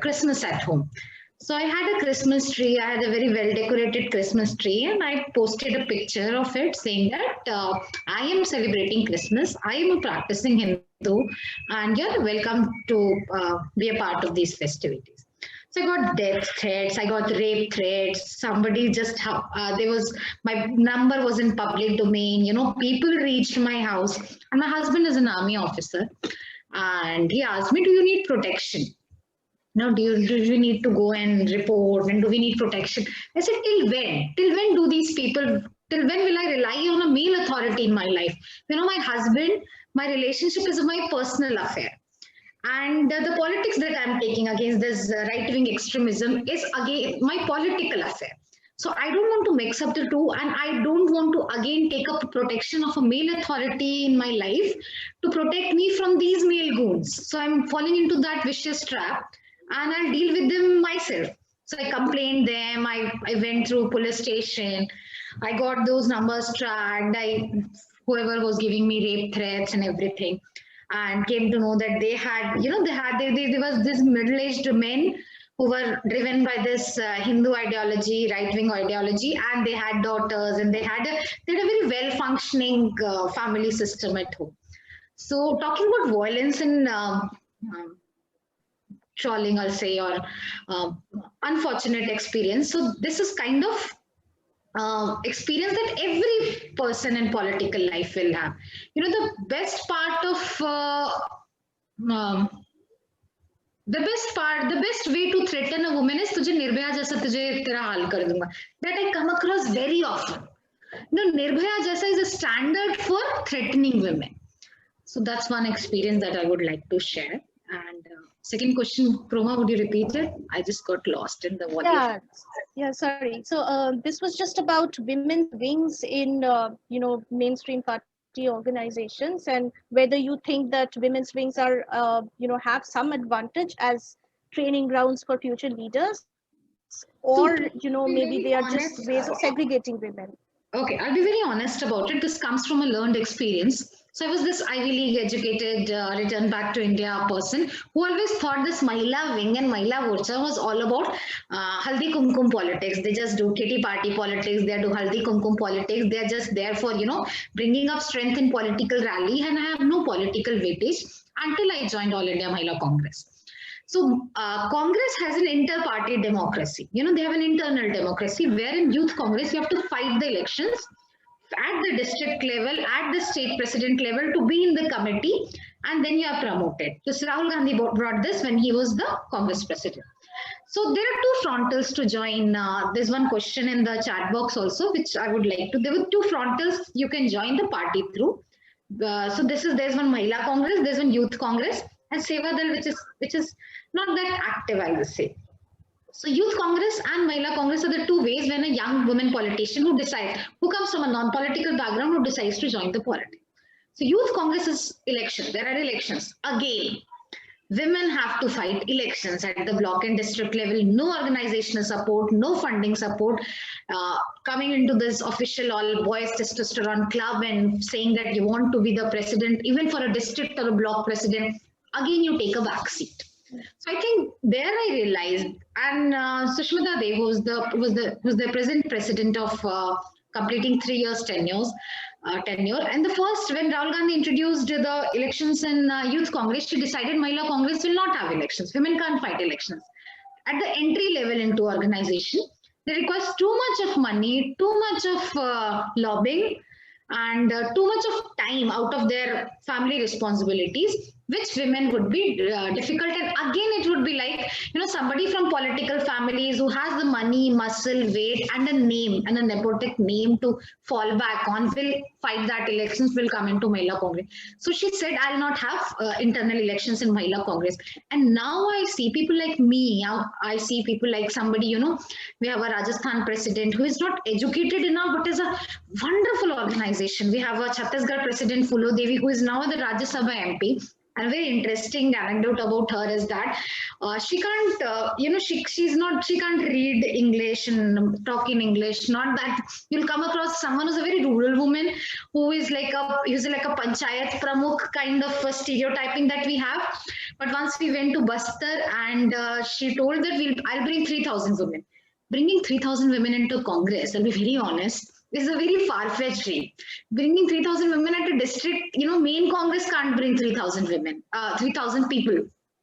Christmas at home. So I had a Christmas tree. I had a very well decorated Christmas tree, and I posted a picture of it saying that I am celebrating Christmas. I am a practicing Hindu, and you're welcome to be a part of these festivities. So I got death threats, I got rape threats. Somebody just my number was in public domain. People reached my house, and my husband is an army officer, and he asked me, "Do you need protection? Now, do you need to go and report, and do we need protection?" I said, till when? Till when do these people, till when will I rely on a male authority in my life? My husband, my relationship is my personal affair. And the politics that I'm taking against this right-wing extremism is again my political affair. So I don't want to mix up the two, and I don't want to again take up protection of a male authority in my life to protect me from these male goons. So I'm falling into that vicious trap, and I'll deal with them myself. So I complained them, I went through police station, I got those numbers tracked, whoever was giving me rape threats and everything, and came to know that they had, there was this middle-aged men who were driven by this Hindu ideology, right-wing ideology, and they had daughters, and they had a very well-functioning family system at home. So talking about violence and trolling, I'll say, or unfortunate experience. So this is kind of experience that every person in political life will have. The best part of the best way to threaten a woman is tujhe nirbhaya jaisa tujhe tera haal kar dunga. That I come across very often. Nirbhaya jaisa is a standard for threatening women. So that's one experience that I would like to share. And second question, Proma, would you repeat it? I just got lost in the volume. Yeah, sorry. So this was just about women's wings in, mainstream party organizations, and whether you think that women's wings are, have some advantage as training grounds for future leaders, or, maybe they are just ways of segregating women. Okay, I'll be very honest about it. This comes from a learned experience. So I was this Ivy League educated, returned back to India person who always thought this Mahila wing and Mahila Morcha was all about Haldi Kumkum politics. They just do kitty party politics. They do Haldi Kumkum politics. They're just there for, bringing up strength in political rally. And I have no political weightage until I joined All India Mahila Congress. So Congress has an inter-party democracy. They have an internal democracy where in Youth Congress, you have to fight the elections at the district level, at the state president level to be in the committee, and then you are promoted. So Rahul Gandhi brought this when he was the Congress president. So there are two frontals to join. There's one question in the chat box also, which I would like to. There were two frontals you can join the party through. So there's one Mahila Congress, there's one Youth Congress, and Seva Dal, which is not that active, I would say. So Youth Congress and Mahila Congress are the two ways when a young woman politician who comes from a non-political background, who decides to join the politics. So Youth Congress is election. There are elections. Again, women have to fight elections at the block and district level. No organizational support, no funding support. Coming into this official all boys testosterone club and saying that you want to be the president, even for a district or a block president, again you take a back seat. So I think there I realized, and Sushmita Dev, who's the present president of completing 3 years tenure. And the first, when Rahul Gandhi introduced the elections in Youth Congress, she decided Mahila Congress will not have elections. Women can't fight elections. At the entry level into organization, they request too much of money, too much of lobbying, and too much of time out of their family responsibilities, which women would be difficult. And again, it would be like, somebody from political families who has the money, muscle, weight, and a name, and a nepotic name to fall back on, will fight that elections, will come into Mahila Congress. So she said, I'll not have internal elections in Mahila Congress. And now I see people like me, I see people like somebody, we have a Rajasthan president who is not educated enough, but is a wonderful organization. We have a Chhattisgarh president, Phulo Devi, who is now the Rajya Sabha MP. And a very interesting anecdote about her is that she can't, she can't read English and talk in English. Not that you'll come across someone who's a very rural woman who is like a panchayat pramukh kind of stereotyping that we have. But once we went to Bastar and she told that I'll bring 3,000 women. Bringing 3,000 women into Congress, I'll be very honest, is a very far-fetched dream. Bringing 3,000 women at a district, main Congress can't bring 3,000 women, 3,000 people.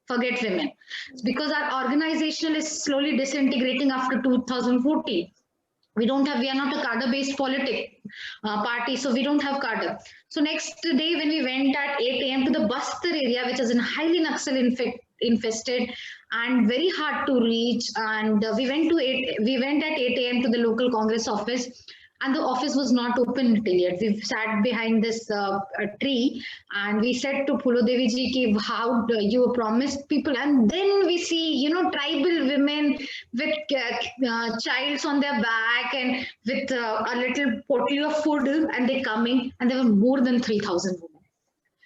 Forget women. It's because our organization is slowly disintegrating after 2014. We are not a cadre-based party, so we don't have cadre. So next day, when we went at 8 a.m. to the Bastar area, which is in highly Naxal infested and very hard to reach, and we went at 8 a.m. to the local Congress office, and the office was not open till yet. We sat behind this tree and we said to Phulo Devi ji ki how you promised people, and then we see tribal women with childs on their back and with a little potty of food, and they coming, and there were more than 3,000 women.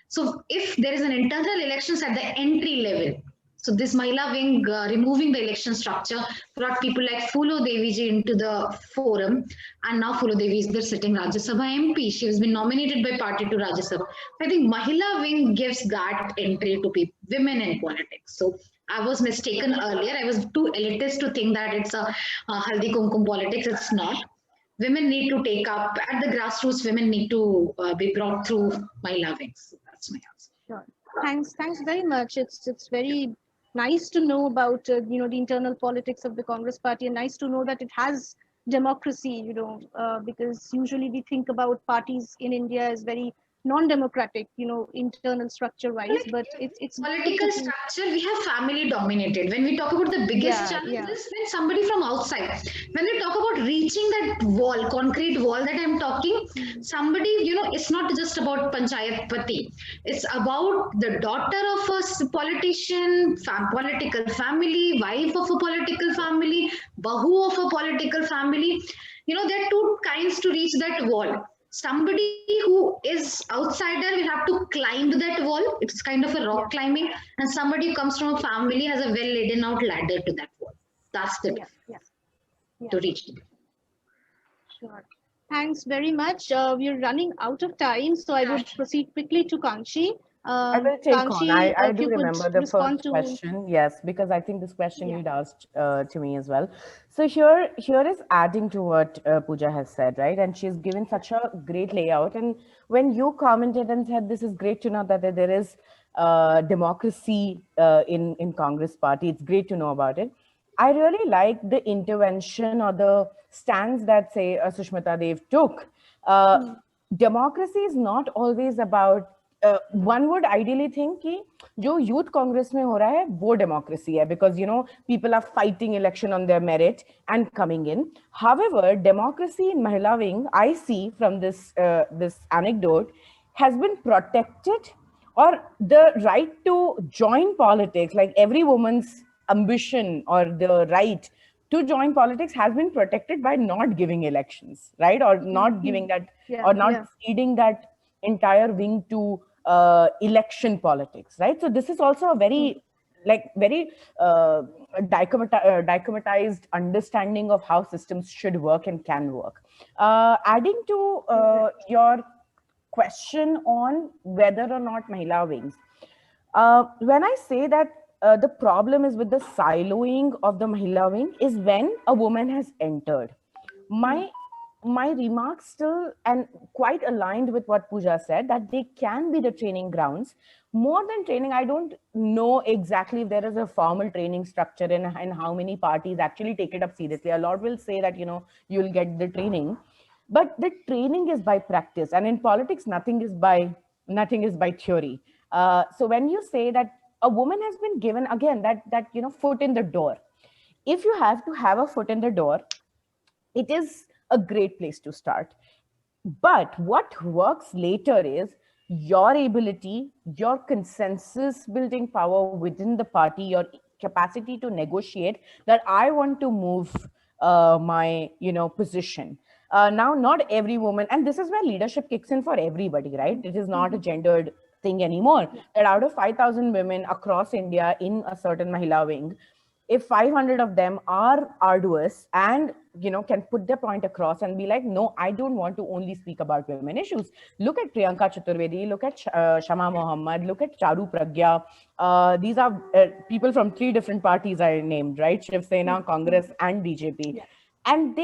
So if there is an internal elections at the entry level, so this Mahila wing removing the election structure brought people like Phulo Devi ji into the forum, and now Phulo Devi is there sitting Rajya Sabha MP. She has been nominated by party to Rajya Sabha. I think Mahila wing gives that entry to women in politics. So I was mistaken earlier. I was too elitist to think that it's a haldi kumkum politics. It's not. Women need to take up at the grassroots. Women need to be brought through Mahila wings. So that's my answer. Sure. Thanks very much. It's very nice to know about the internal politics of the Congress party, and nice to know that it has democracy, because usually we think about parties in India as very non-democratic, internal structure-wise, but it's political structure. We have family dominated. When we talk about the biggest challenges, when somebody from outside, when we talk about reaching that wall, concrete wall that I'm talking, somebody, it's not just about panchayat pati. It's about the daughter of a politician, political family, wife of a political family, bahu of a political family. There are two kinds to reach that wall. Somebody who is outsider will have to climb that wall. It's kind of a rock climbing. And somebody who comes from a family has a well laden out ladder to that wall. That's the difference to reach it. Sure. Thanks very much. We're running out of time, so I would proceed quickly to Kanchi. I will take Kanchi, on. I do remember the first to... question. Yes, because I think this question you'd asked to me as well. So here is adding to what Pooja has said, right? And she's given such a great layout. And when you commented and said, this is great to know that there is democracy in Congress party, it's great to know about it. I really like the intervention or the stance that, say, Sushmita Dev took. Democracy is not always about one would ideally think कि जो youth congress में हो रहा है वो democracy है, because people are fighting election on their merit and coming in. However, democracy in Mahila wing, I see from this anecdote, has been protected, or the right to join politics, like every woman's ambition or the right to join politics has been protected by not giving elections, right? Or not giving that, or not feeding that entire wing to election politics, right? So this is also a very dichomatized understanding of how systems should work and can work. Adding to your question on whether or not Mahila wings, when I say that the problem is with the siloing of the Mahila wing is when a woman has entered. My my remarks still and quite aligned with what Pooja said, that they can be the training grounds. More than training, I don't know exactly if there is a formal training structure and how many parties actually take it up seriously. A lot will say that, you'll get the training, but the training is by practice. And in politics, nothing is by theory. So when you say that a woman has been given, again, that foot in the door, if you have to have a foot in the door, it is a great place to start. But what works later is your ability, your consensus building power within the party, your capacity to negotiate that I want to move my position. Now, not every woman, and this is where leadership kicks in for everybody, right? It is not a gendered thing anymore. That out of 5,000 women across India in a certain Mahila wing, if 500 of them are arduous and can put their point across and be like, no, I don't want to only speak about women issues. Look at Priyanka Chaturvedi, look at Shama Mohammed, look at Charu Pragya. These are people from 3 different parties I named, right? Shiv Sena, Congress, and BJP. And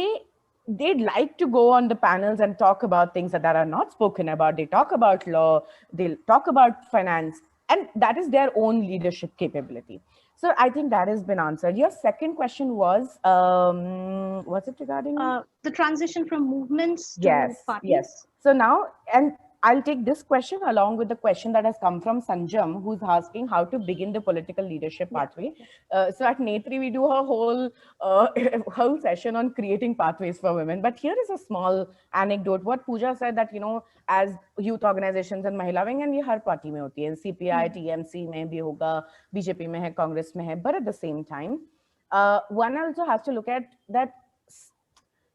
they'd like to go on the panels and talk about things that are not spoken about. They talk about law, they'll talk about finance, and that is their own leadership capability. So I think that has been answered. Your second question was it regarding? The transition from movements to parties. Yes. So now, and I'll take this question along with the question that has come from Sanjam, who's asking how to begin the political leadership pathway. So at Netri, we do a whole session on creating pathways for women. But here is a small anecdote. What Pooja said that, as youth organizations and Mahila Wing, and ye har party mein hoti hai, CPI, TMC mein bhi hoga, BJP mein hai, Congress mein hai. But at the same time, one also has to look at that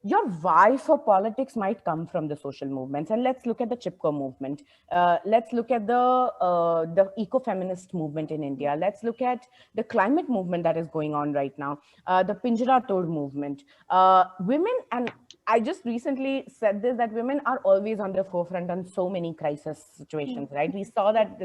your why for politics might come from the social movements. And let's look at the Chipko movement. Let's look at the eco-feminist movement in India. Let's look at the climate movement that is going on right now, the Pinjara Tod movement. Women, and I just recently said this, that women are always on the forefront on so many crisis situations, right? We saw that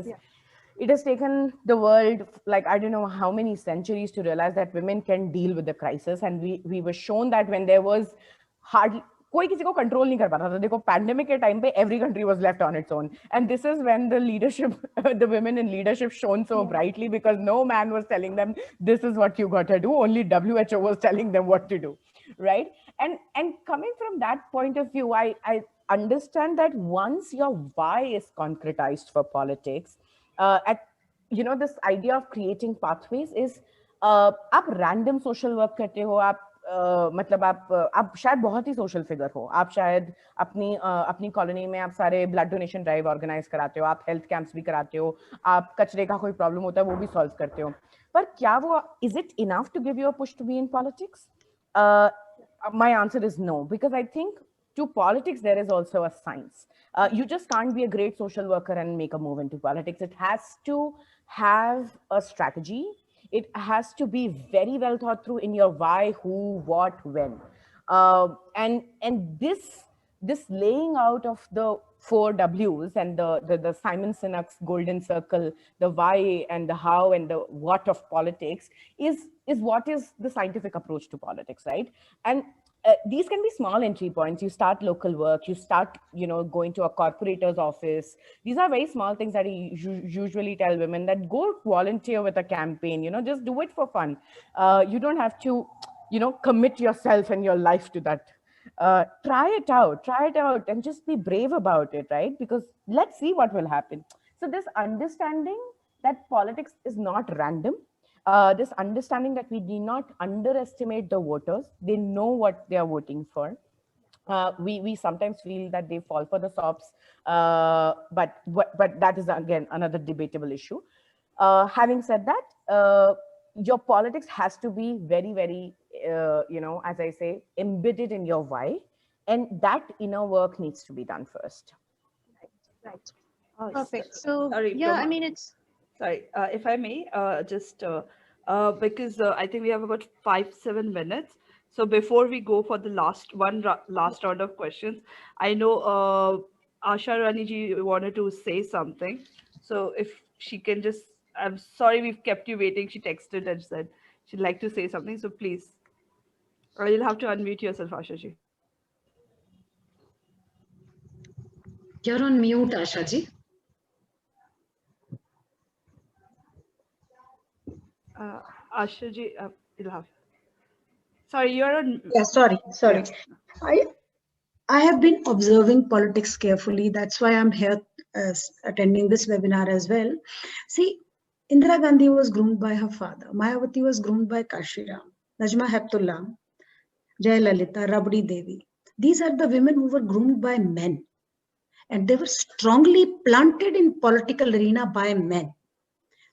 it has taken the world, like, I don't know how many centuries to realize that women can deal with the crisis. And we were shown that when there was hardly कोई किसी को control नहीं कर पा रहा था. देखो, pandemic के time पे every country was left on its own, and this is when the leadership, the women in leadership shone so brightly, because no man was telling them this is what you got to do. Only WHO was telling them what to do, right? And coming from that point of view, I understand that once your why is concretized for politics, this idea of creating pathways is आप random social work करते हो, आप मतलब आप शायद बहुत ही social figure हो, आप शायद अपनी कॉलोनी में आप सारे ब्लड डोनेशन ड्राइव ऑर्गेनाइज कराते हो, आप हेल्थ कैंप्स भी कराते हो, आप कचरे का कोई प्रॉब्लम होता है वो भी सॉल्व करते हो, पर क्या वो is it enough to give you a push to be in politics? My answer is no, because I think to politics there is also a science. You just can't be a great social worker and make a move into politics. It has to have a strategy. It has to be very well thought through in your why, who, what, when. And this laying out of the 4 W's and the Simon Sinek's golden circle, the why and the how and the what of politics is what is the scientific approach to politics, right? And these can be small entry points. You start local work, you start, going to a corporator's office. These are very small things that I usually tell women, that go volunteer with a campaign, just do it for fun. You don't have to, commit yourself and your life to that. Try it out and just be brave about it, right? Because let's see what will happen. So this understanding that politics is not random, this understanding that we do not underestimate the voters. They know what they are voting for. We sometimes feel that they fall for the sops, but that is again another debatable issue. Having said that, your politics has to be very, very, as I say, embedded in your why, and that inner work needs to be done first. Right. Perfect. So yeah, I mean, it's. Sorry, if I may, just because I think we have about 5-7 minutes. So before we go for the last round of questions, I know Asha Rani ji wanted to say something. So if she can just, I'm sorry we've kept you waiting. She texted and said she'd like to say something. So please, you'll have to unmute yourself, Asha ji. You're on mute, Asha ji. Asha ji, you'll have. Sorry, you're on. Yeah, sorry. Yeah. I have been observing politics carefully. That's why I'm here attending this webinar as well. See, Indira Gandhi was groomed by her father. Mayawati was groomed by Kashiram, Najma Heptullah, Jayalalitha, Rabdi Devi. These are the women who were groomed by men. And they were strongly planted in political arena by men.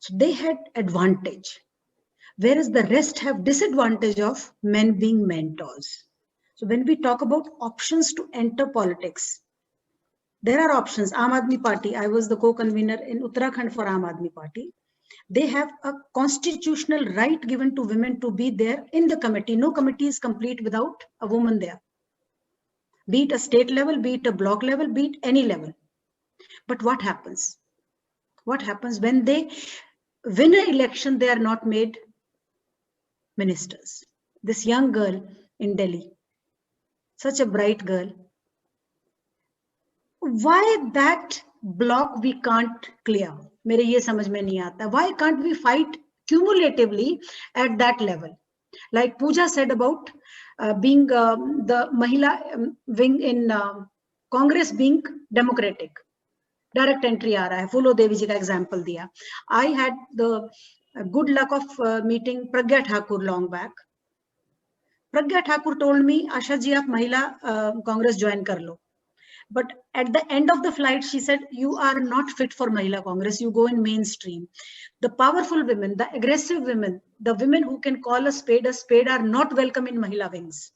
So they had advantage. Whereas the rest have disadvantage of men being mentors. So when we talk about options to enter politics, there are options. Aam Aadmi Party, I was the co-convener in Uttarakhand for Aam Aadmi Party. They have a constitutional right given to women to be there in the committee. No committee is complete without a woman there. Be it a state level, be it a block level, be it any level. But what happens? What happens when they win an election, they are not made ministers? This young girl in Delhi, such a bright girl, why that block we can't clear? मेरे ये समझ में नहीं आता. Why can't we fight cumulatively at that level? Like Pooja said about being the Mahila wing in Congress being democratic. Direct entry आ रहा है. Fulo Devi जी का example दिया. I had the good luck of meeting Pragya Thakur long back. Pragya Thakur told me, Asha ji, आप Mahila Congress join कर लो. But at the end of the flight, she said, you are not fit for Mahila Congress. You go in mainstream. The powerful women, the aggressive women, the women who can call a spade are not welcome in Mahila wings.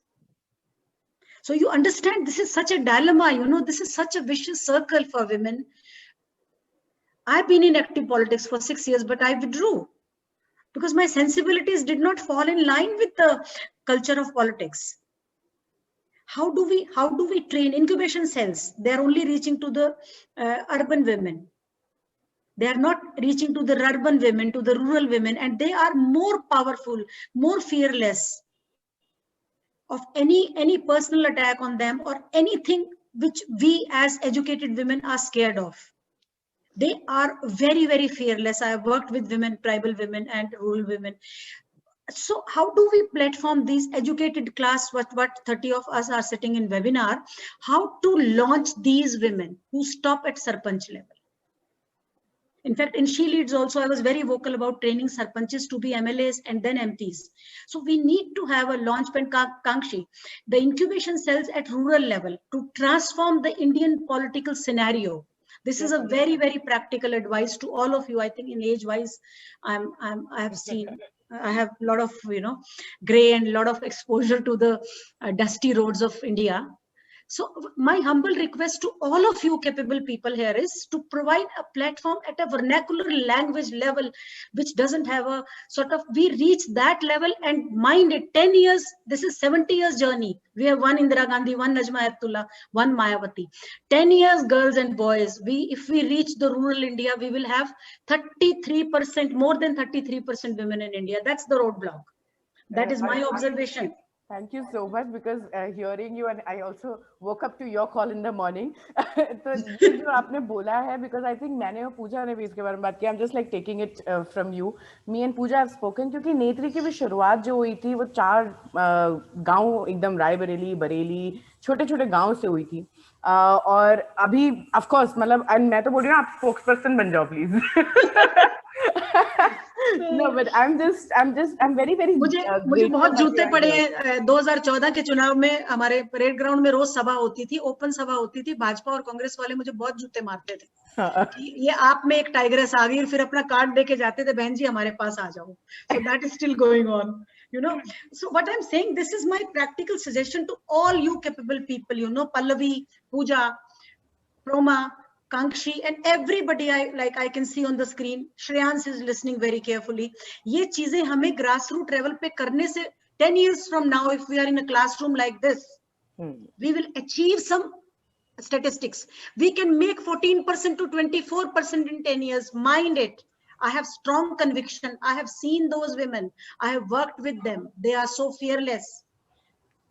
So you understand, this is such a dilemma, you know, this is such a vicious circle for women. I've been in active politics for 6 years, but I withdrew because my sensibilities did not fall in line with the culture of politics. How do we train incubation cells? They are only reaching to the urban women. They are not reaching to the urban women, to the rural women, and they are more powerful, more fearless of any personal attack on them or anything which we as educated women are scared of. They are very, very fearless. I have worked with women, tribal women and rural women. So how do we platform these educated class, what 30 of us are sitting in webinar, how to launch these women who stop at Sarpanch level? In fact, in She Leads also, I was very vocal about training Sarpanches to be MLAs and then MPs. So we need to have a launchpad, Kankshi, the incubation cells at rural level to transform the Indian political scenario. This is a very, very practical advice to all of you. I think in age-wise, I have seen, I have a lot of, gray and a lot of exposure to the dusty roads of India. So my humble request to all of you capable people here is to provide a platform at a vernacular language level, which doesn't have a sort of, we reach that level and mind it, 10 years, this is 70 years journey. We have one Indira Gandhi, one Najma Heptullah, one Mayawati. 10 years, girls and boys, if we reach the rural India, we will have 33%, more than 33% women in India. That's the roadblock. That is my observation. Thank you so much, because hearing you, and I also woke up to your call in the morning. तो ये जो आपने बोला है, because I think मैंने और पूजा ने भी इसके बारे में बात की. I'm just like taking it from you. Me and Pooja have spoken, क्योंकि नेत्री की भी शुरुआत जो हुई थी वो 4 गांव एकदम रायबरेली, बरेली, छोटे-छोटे गांव से हुई थी. और अभी of course मतलब मैं तो बोल रही हूँ आप spokesperson बन जाओ please. No, but I'm very, very. मुझे बहुत जूते पड़े हैं. 2014 के चुनाव में हमारे परेड ग्राउंड में रोज सभा होती थी, ओपन सभा होती थी. भाजपा और कांग्रेस वाले मुझे बहुत जूते मारते थे. ये आप में एक टाइग्रेस आ गई, फिर अपना कार्ड देके जाते थे, बहन जी हमारे पास आ जाओ. So that is still going on, So what I'm saying, this is my practical suggestion to all you capable people, Pallavi, Pooja, Proma, Kankshi, and everybody I can see on the screen. Shreyans is listening very carefully. ये चीजें हमें grassroots level पे करने से 10 years from now, if we are in a classroom like this, we will achieve some statistics. We can make 14% to 24% in 10 years. Mind it. I have strong conviction. I have seen those women. I have worked with them. They are so fearless.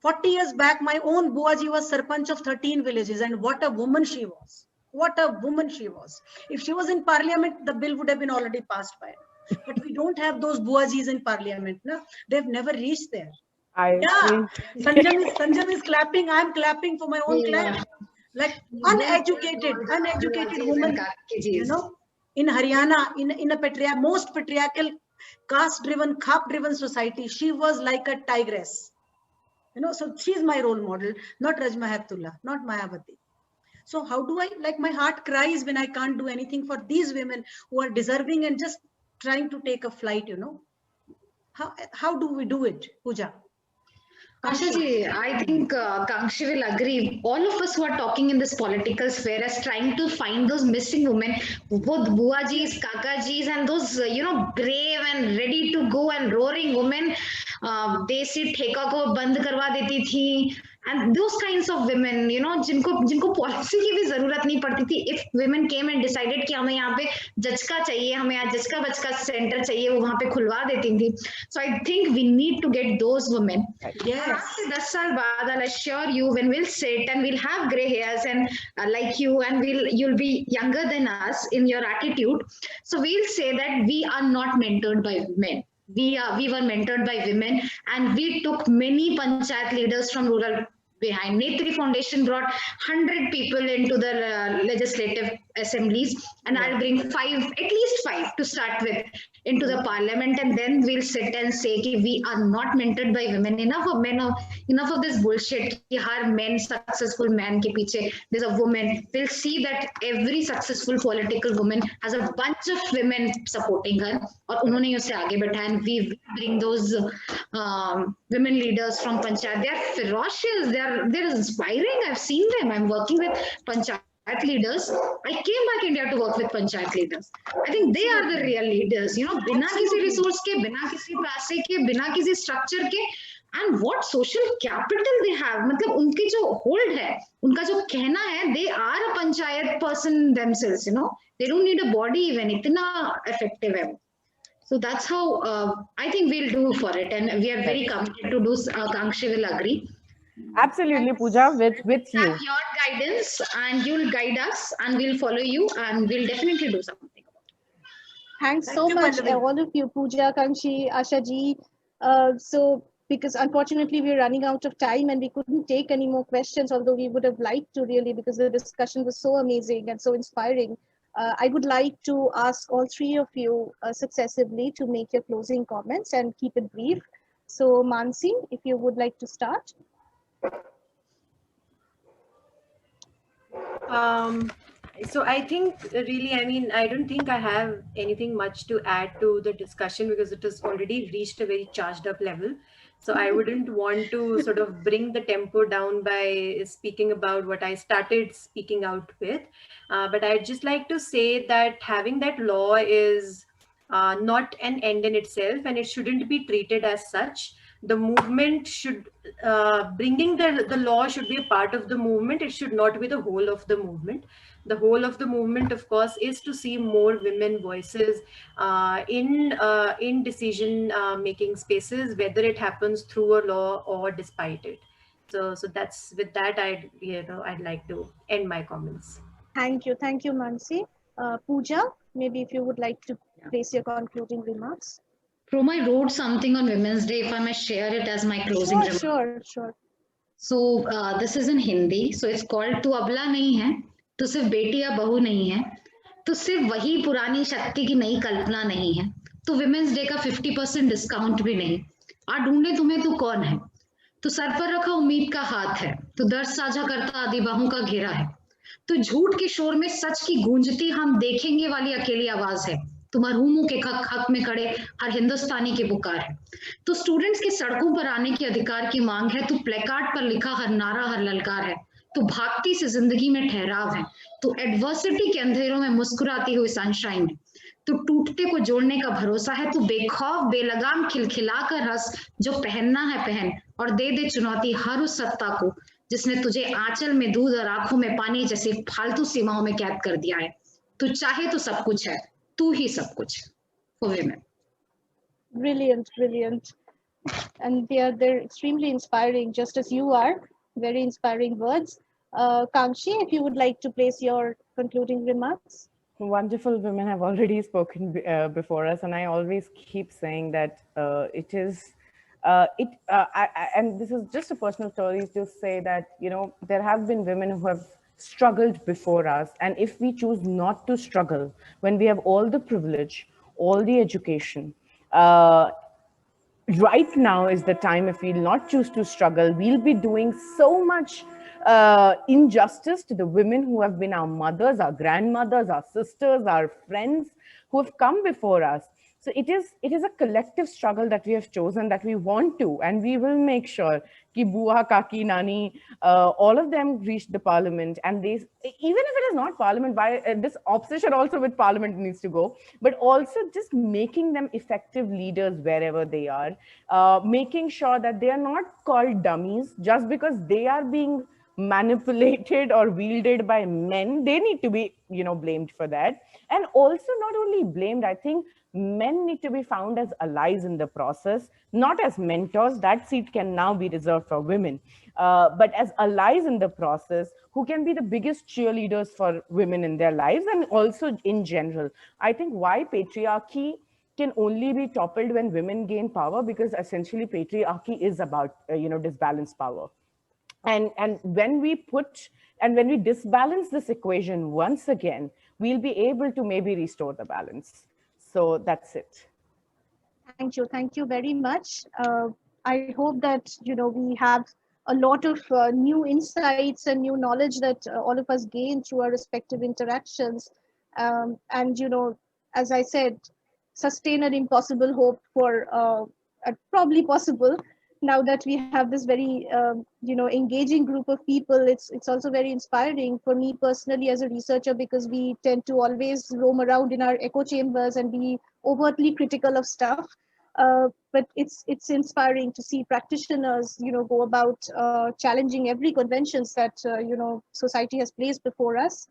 40 years back, my own Buaji was Sarpanch of 13 villages, and what a woman she was. What a woman she was. If she was in parliament, the bill would have been already passed by. But we don't have those buajis in parliament. No? They've never reached there. I Yeah, think Sanjam is clapping. I'm clapping for my own clan. Like uneducated woman, you know, in Haryana, in a most patriarchal, caste-driven, khap-driven society, she was like a tigress. You know, so she's my role model, not Rajma Heptullah, not Mayawati. So how do I, like, my heart cries when I can't do anything for these women who are deserving and just trying to take a flight, you know. How do we do it, Pooja? Asha ji, I think Kangshi will agree. All of us who are talking in this political sphere as trying to find those missing women, both Buajis, Kakajis, and those, brave and ready to go and roaring women, desi theka ko band karwa deti thi. And those kinds of women, जिनको policy की भी जरूरत नहीं पड़ती थी. If women came and decided कि हमें यहाँ पे जचका चाहिए, हमें यहाँ जचका बचका center चाहिए, वो वहाँ पे खुलवा देती थी. So I think we need to get those women. Yes. 10 साल बाद, I'll assure you, when we'll sit and we'll have gray hairs and like you, and you'll be younger than us in your attitude. So we'll say that we are not mentored by men. We were mentored by women, and we took many panchayat leaders from rural behind. Netri Foundation brought 100 people into the legislative assemblies, and I'll bring at least five to start with, into the parliament, and then we'll sit and say that we are not mentored by women. Enough of men, enough of this bullshit. Har men, successful man ke piche, there's a woman. We'll see that every successful political woman has a bunch of women supporting her, और उन्होंने उसे आगे बैठाया, and we bring those women leaders from Panchayat. They are ferocious. They're inspiring. I've seen them. I'm working with Panchayat leaders. I came back India to work with Panchayat leaders. I think they are the real leaders. बिना किसी resource के, बिना किसी पैसे के, बिना किसी structure के, and what social capital they have. मतलब उनकी जो hold है, उनका जो कहना है, they are a Panchayat person themselves. They don't need a body even. इतना effective है. So that's how I think we'll do for it, and we are very committed to do. Kangshi will agree. Absolutely, Pooja, with you. Have your guidance, and you'll guide us, and we'll follow you, and we'll definitely do something about it. Thanks so much, all of you, Pooja, Kangshi, Asha ji. So, because unfortunately we're running out of time and we couldn't take any more questions, although we would have liked to really, because the discussion was so amazing and so inspiring. I would like to ask all three of you successively to make your closing comments and keep it brief. So, Mansi, if you would like to start. So I think really, I don't think I have anything much to add to the discussion because it has already reached a very charged up level. So I wouldn't want to sort of bring the tempo down by speaking about what I started speaking out with. But I'd just like to say that having that law is not an end in itself, and it shouldn't be treated as such. The movement should, bringing the law should be a part of the movement. It should not be the whole of the movement. The whole of the movement, of course, is to see more women voices in decision making spaces, whether it happens through a law or despite it. So that's, with that, I'd like to end my comments. Thank you, Mansi. Pooja, maybe if you would like to place your concluding remarks. Proma, I wrote something on Women's Day, if I may share it as my closing remark. Sure. So this is in Hindi. So it's called "Tu abla nahi hai, tu sirf beti ya bahu nahi hai, tu sirf wahi purani shakti ki nayi kalpana nahi hai, tu Women's Day ka 50% discount bhi nahi, aa ढूंढे तुम्हें तू कौन है, तू sir पर रखा उम्मीद का हाथ है, तू दर्द साझा करता आदि बाहों का घेरा है, तू झूठ के शोर में सच की गूंजती हम देखेंगे वाली अकेली आवाज है, तू मरहूमों के हक में खड़े हर हिंदुस्तानी की पुकार है, तो स्टूडेंट्स के सड़कों पर आने के अधिकार की मांग है, तो प्लेकार्ड पर लिखा हर नारा हर ललकार है, तो भागती से जिंदगी में ठहराव है, तो एडवर्सिटी के अंधेरों में मुस्कुराती हुई सनशाइन है, तो टूटते को जोड़ने का भरोसा है, तो बेखौफ बेलगाम खिलखिला कर हंस, जो पहनना है पहन और दे चुनौती हर उस सत्ता को जिसने तुझे आंचल में दूध और आंखों में पानी जैसी फालतू सीमाओं में कैद कर दिया है, तू चाहे तो सब कुछ है, तू ही सब कुछ for women. Brilliant. And they're extremely inspiring, just as you are. Very inspiring words. Kangshi, if you would like to place your concluding remarks. Wonderful women have already spoken before us, and I always keep saying that it is, and this is just a personal story to say that, there have been women who have struggled before us, and if we choose not to struggle, when we have all the privilege, all the education, right now is the time. If we'll not choose to struggle, we'll be doing so much injustice to the women who have been our mothers, our grandmothers, our sisters, our friends who have come before us. So it is a collective struggle that we have chosen, that we want to, and we will make sure ki Bua, Kaki, Nani, all of them reach the parliament. And they, even if it is not parliament, by this obsession also with parliament needs to go, but also just making them effective leaders wherever they are, making sure that they are not called dummies just because they are being manipulated or wielded by men. They need to be, blamed for that. And also not only blamed, I think men need to be found as allies in the process, not as mentors. That seat can now be reserved for women, but as allies in the process who can be the biggest cheerleaders for women in their lives and also in general. I think why patriarchy can only be toppled when women gain power, because essentially patriarchy is about, disbalanced power. And when we disbalance this equation once again, we'll be able to maybe restore the balance. So that's it. Thank you very much. I hope that we have a lot of new insights and new knowledge that all of us gain through our respective interactions. And as I said, sustain an impossible hope for probably possible. Now that we have this very engaging group of people, it's also very inspiring for me personally as a researcher, because we tend to always roam around in our echo chambers and be overtly critical of stuff. But it's inspiring to see practitioners go about challenging every conventions that society has placed before us.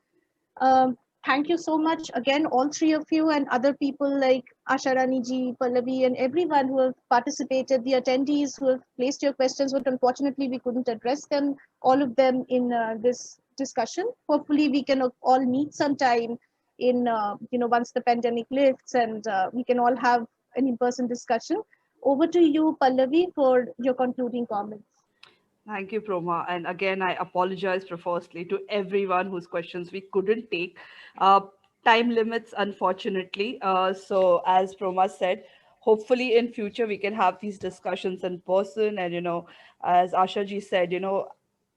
Thank you so much again, all three of you, and other people like Asharani ji, Pallavi, and everyone who have participated, the attendees who have placed your questions, but unfortunately we couldn't address them, all of them, in this discussion. Hopefully we can all meet sometime in, once the pandemic lifts, and we can all have an in-person discussion. Over to you, Pallavi, for your concluding comments. Thank you, Proma. And again, I apologize profusely to everyone whose questions we couldn't take. Time limits, unfortunately. So as Proma said, hopefully in future we can have these discussions in person. And, as Asha ji said,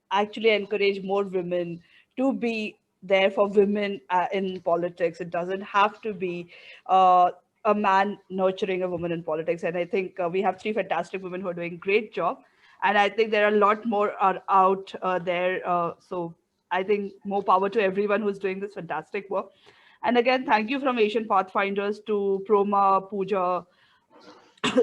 actually encourage more women to be there for women in politics. It doesn't have to be a man nurturing a woman in politics. And I think we have three fantastic women who are doing a great job. And I think there are a lot more out there. So I think more power to everyone who's doing this fantastic work. And again, thank you from Asian Pathfinders to Proma, Pooja,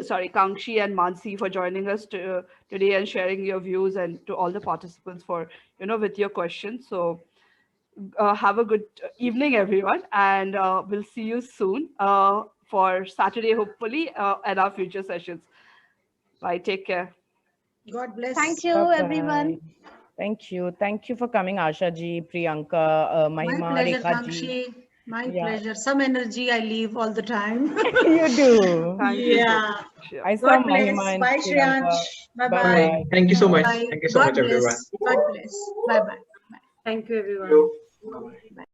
sorry, Kangshi and Mansi for joining us today and sharing your views, and to all the participants for, with your questions. So have a good evening, everyone. And we'll see you soon for Saturday, hopefully, at our future sessions. Bye. Take care. God bless. Thank you, Bye-bye. everyone. Thank you. Thank you for coming, Asha ji, Priyanka, Mahima, My pleasure, Rekha ji. Kangshi. My pleasure. Some energy I leave all the time. You do. Thank you so Yeah. much. Yeah. I saw God bless. Mahima and Bye, Priyanka. Shriyansh. Bye-bye. Bye-bye. Thank you so much. Bye. Thank you so God much, everyone. bless. God bless. Bye-bye. Thank you, everyone. Bye-bye.